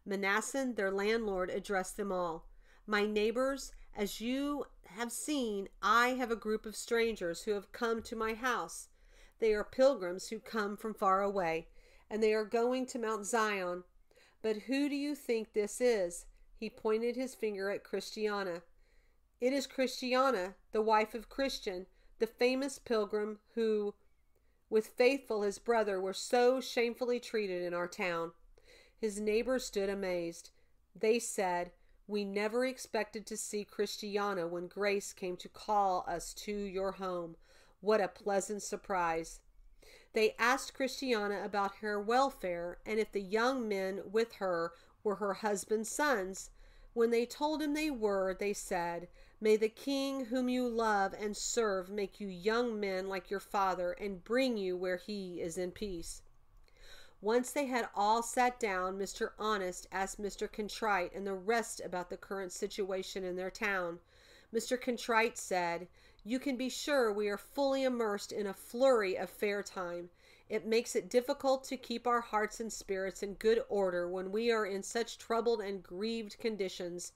Manassan, their landlord, addressed them all. "My neighbors, as you have seen, I have a group of strangers who have come to my house. They are pilgrims who come from far away, and they are going to Mount Zion. But who do you think this is?" He pointed his finger at Christiana. "It is Christiana, the wife of Christian, the famous pilgrim who, with Faithful his brother, were so shamefully treated in our town." His neighbors stood amazed. They said, "We never expected to see Christiana when Grace came to call us to your home. What a pleasant surprise." They asked Christiana about her welfare and if the young men with her were her husband's sons. When they told him they were, they said, "May the King whom you love and serve make you young men like your father and bring you where he is in peace." Once they had all sat down, Mr. Honest asked Mr. Contrite and the rest about the current situation in their town. Mr. Contrite said, "You can be sure we are fully immersed in a flurry of fair time. It makes it difficult to keep our hearts and spirits in good order when we are in such troubled and grieved conditions.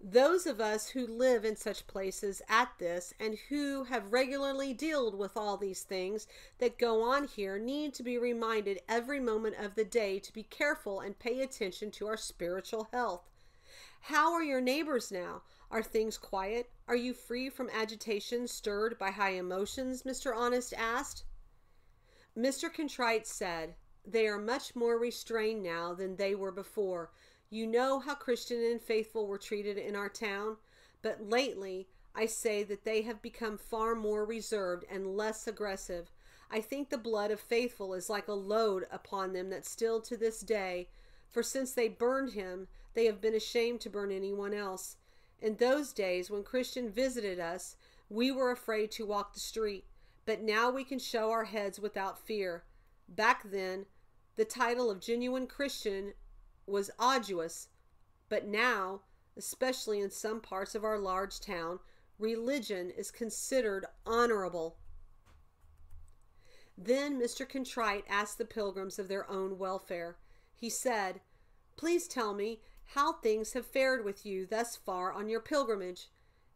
Those of us who live in such places at this and who have regularly dealt with all these things that go on here need to be reminded every moment of the day to be careful and pay attention to our spiritual health. How are your neighbors now? Are things quiet? Are you free from agitation stirred by high emotions?" Mr. Honest asked. Mr. Contrite said, "They are much more restrained now than they were before. You know how Christian and Faithful were treated in our town, but lately I say that they have become far more reserved and less aggressive. I think the blood of faithful is like a load upon them that still to this day, for since they burned him, they have been ashamed to burn anyone else. In those days, when Christian visited us, we were afraid to walk the street, but now we can show our heads without fear. Back then, the title of genuine Christian was arduous, but now, especially in some parts of our large town, religion is considered honorable. Then Mr. Contrite asked the Pilgrims of their own welfare. He said, "Please tell me how things have fared with you thus far on your pilgrimage,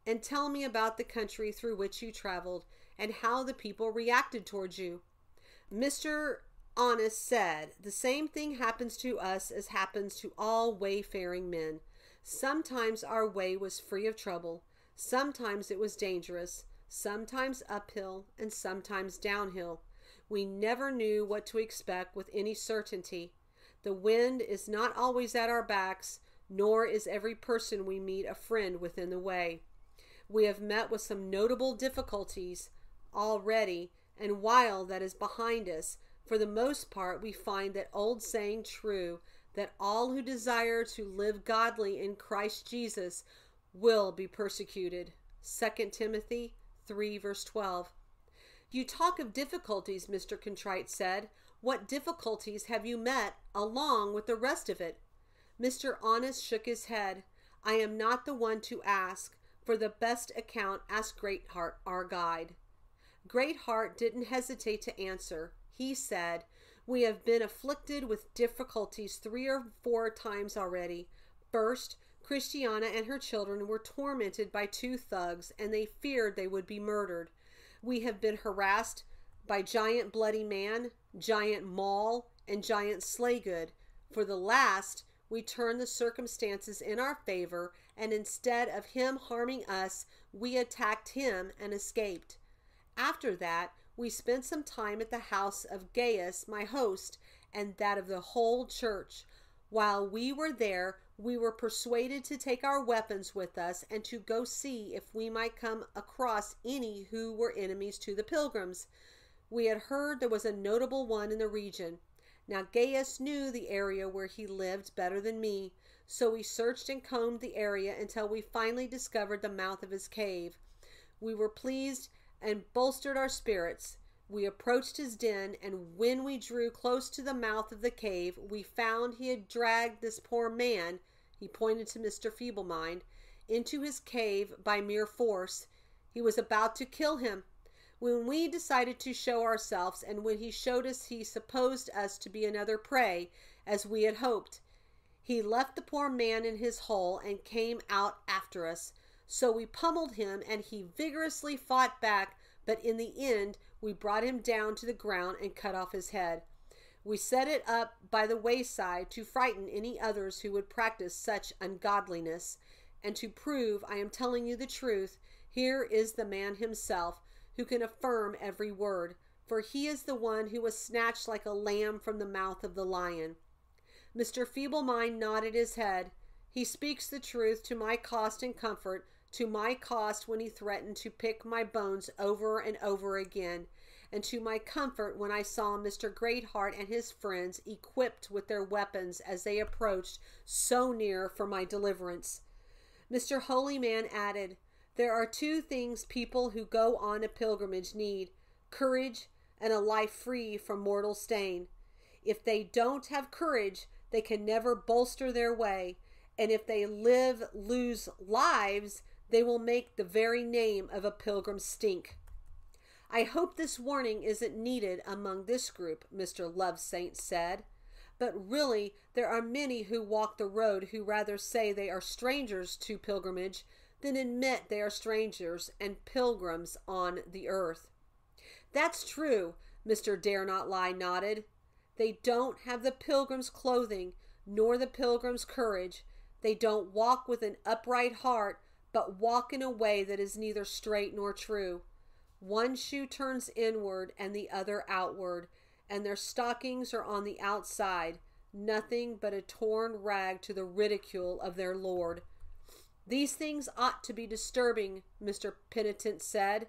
and tell me about the country through which you traveled, and how the people reacted towards you." Mr. Honest said, "The same thing happens to us as happens to all wayfaring men. Sometimes our way was free of trouble, sometimes it was dangerous, sometimes uphill, and sometimes downhill. We never knew what to expect with any certainty. The wind is not always at our backs, nor is every person we meet a friend within the way. We have met with some notable difficulties already, and while that is behind us, for the most part we find that old saying true, that all who desire to live godly in Christ Jesus will be persecuted. 2 Timothy 3 verse 12. You talk of difficulties, Mr. Contrite said. What difficulties have you met along with the rest of it? Mr. Honest shook his head. I am not the one to ask. For the best account, ask Greatheart, our guide. Greatheart didn't hesitate to answer. He said, "We have been afflicted with difficulties 3 or 4 times already. First, Christiana and her children were tormented by 2 thugs, and they feared they would be murdered. We have been harassed by Giant Bloody Man, Giant Maul, and Giant Slaygood. For the last, we turned the circumstances in our favor, and instead of him harming us, we attacked him and escaped. After that, we spent some time at the house of Gaius, my host, and that of the whole church. While we were there, we were persuaded to take our weapons with us and to go see if we might come across any who were enemies to the Pilgrims. We had heard there was a notable one in the region. Now Gaius knew the area where he lived better than me, so we searched and combed the area until we finally discovered the mouth of his cave. We were pleased and bolstered our spirits. We approached his den, and when we drew close to the mouth of the cave, we found he had dragged this poor man," he pointed to Mr. Feeblemind, "into his cave by mere force. He was about to kill him, when we decided to show ourselves, and when he showed us he supposed us to be another prey, as we had hoped. He left the poor man in his hole and came out after us. So we pummeled him, and he vigorously fought back, but in the end we brought him down to the ground and cut off his head. We set it up by the wayside to frighten any others who would practice such ungodliness. And to prove I am telling you the truth, here is the man himself, who can affirm every word, for he is the one who was snatched like a lamb from the mouth of the lion." Mr. Feeblemind nodded his head. "He speaks the truth to my cost and comfort, to my cost when he threatened to pick my bones over and over again, and to my comfort when I saw Mr. Greatheart and his friends equipped with their weapons as they approached so near for my deliverance." Mr. Holyman added, "There are 2 things people who go on a pilgrimage need: courage and a life free from mortal stain. If they don't have courage, they can never bolster their way, and if they lose lives, they will make the very name of a pilgrim stink." "I hope this warning isn't needed among this group," Mr. Lovesaint said. "But really there are many who walk the road who rather say they are strangers to pilgrimage than admit they are strangers and pilgrims on the earth." "That's true," Mr. Dare Not Lie nodded. "They don't have the pilgrim's clothing, nor the pilgrim's courage. They don't walk with an upright heart, but walk in a way that is neither straight nor true. One shoe turns inward and the other outward, and their stockings are on the outside, nothing but a torn rag to the ridicule of their Lord." These things ought to be disturbing, Mr. Penitent said,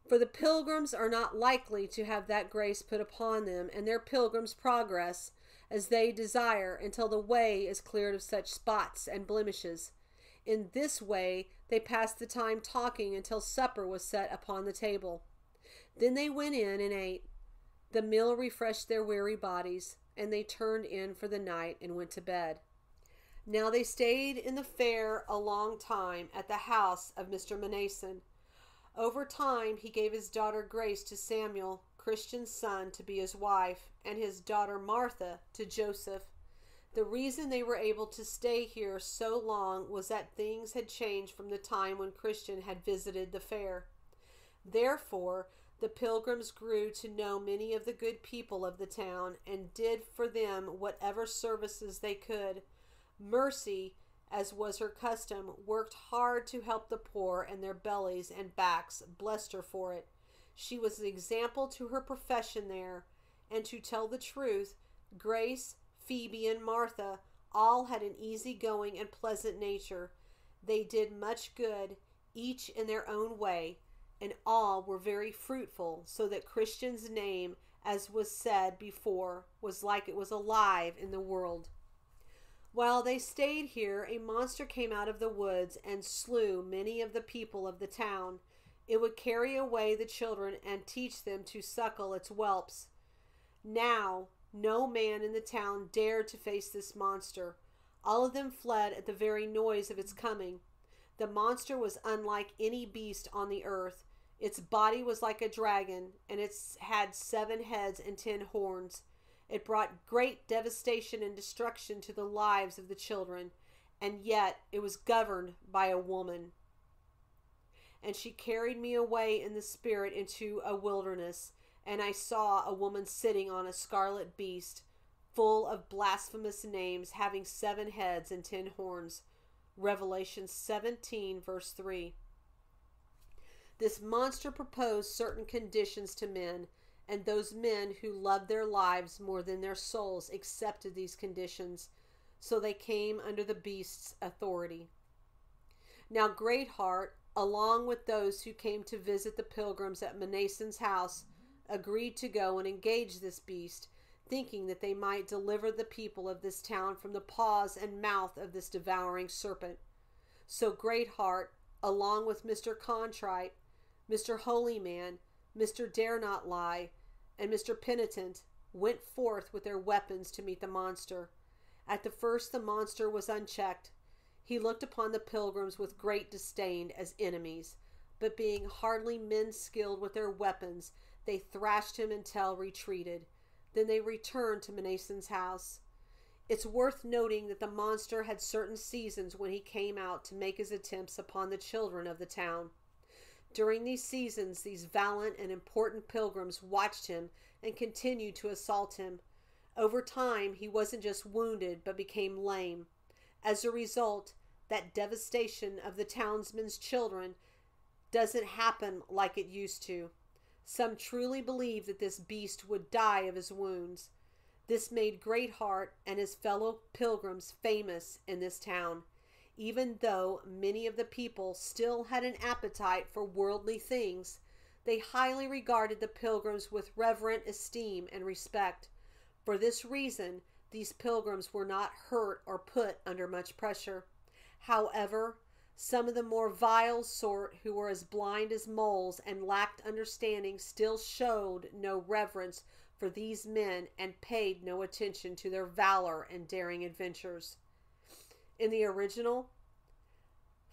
for the pilgrims are not likely to have that grace put upon them and their pilgrim's progress as they desire until the way is cleared of such spots and blemishes. In this way they passed the time talking until supper was set upon the table. Then they went in and ate. The meal refreshed their weary bodies, and they turned in for the night and went to bed. Now they stayed in the fair a long time at the house of Mr. Manason. Over time he gave his daughter Grace to Samuel, Christian's son, to be his wife, and his daughter Martha to Joseph. The reason they were able to stay here so long was that things had changed from the time when Christian had visited the fair. Therefore, the pilgrims grew to know many of the good people of the town and did for them whatever services they could. Mercy, as was her custom, worked hard to help the poor, and their bellies and backs blessed her for it. She was an example to her profession there, and to tell the truth, Grace, Phoebe, and Martha all had an easy-going and pleasant nature. They did much good, each in their own way, and all were very fruitful, so that Christian's name, as was said before, was like it was alive in the world. While they stayed here, a monster came out of the woods and slew many of the people of the town. It would carry away the children and teach them to suckle its whelps. Now, no man in the town dared to face this monster. All of them fled at the very noise of its coming. The monster was unlike any beast on the earth. Its body was like a dragon, and it had 7 heads and 10 horns. It brought great devastation and destruction to the lives of the children, and yet it was governed by a woman. And she carried me away in the spirit into a wilderness, and I saw a woman sitting on a scarlet beast, full of blasphemous names, having 7 heads and 10 horns. Revelation 17, verse 3. This monster proposed certain conditions to men, and those men who loved their lives more than their souls accepted these conditions, so they came under the beast's authority. Now Greatheart, along with those who came to visit the pilgrims at Manason's house, agreed to go and engage this beast, thinking that they might deliver the people of this town from the paws and mouth of this devouring serpent. So Greatheart, along with Mr. Contrite, Mr. Holy Man, Mr. Dare Not Lie, and Mr. Penitent, went forth with their weapons to meet the monster. At the first the monster was unchecked. He looked upon the pilgrims with great disdain as enemies, but being hardly men skilled with their weapons, they thrashed him until retreated. Then they returned to Manason's house. It's worth noting that the monster had certain seasons when he came out to make his attempts upon the children of the town. During these seasons, these valiant and important pilgrims watched him and continued to assault him. Over time, he wasn't just wounded, but became lame. As a result, that devastation of the townsmen's children doesn't happen like it used to. Some truly believed that this beast would die of his wounds. This made Greatheart and his fellow pilgrims famous in this town. Even though many of the people still had an appetite for worldly things, they highly regarded the pilgrims with reverent esteem and respect. For this reason, these pilgrims were not hurt or put under much pressure. However, some of the more vile sort, who were as blind as moles and lacked understanding, still showed no reverence for these men and paid no attention to their valor and daring adventures. In the original,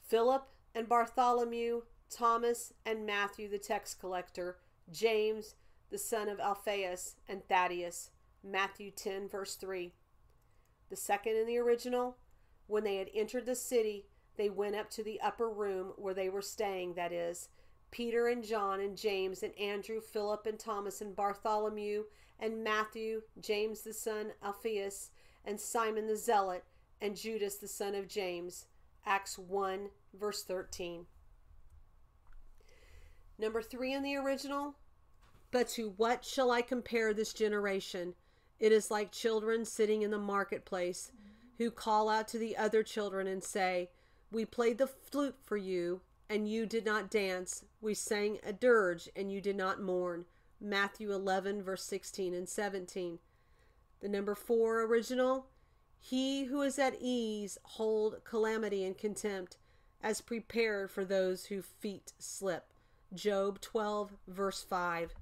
Philip and Bartholomew, Thomas and Matthew the tax collector, James the son of Alphaeus, and Thaddeus, Matthew 10 verse 3. The second in the original, when they had entered the city, they went up to the upper room where they were staying, that is, Peter and John and James and Andrew, Philip and Thomas and Bartholomew and Matthew, James the son of Alphaeus, and Simon the Zealot, and Judas the son of James. Acts 1 verse 13. Number 3 in the original. But to what shall I compare this generation? It is like children sitting in the marketplace, who call out to the other children and say, We played the flute for you, and you did not dance. We sang a dirge, and you did not mourn. Matthew 11, verse 16 and 17. The number 4 original, he who is at ease hold calamity and contempt, as prepared for those whose feet slip. Job 12, verse 5.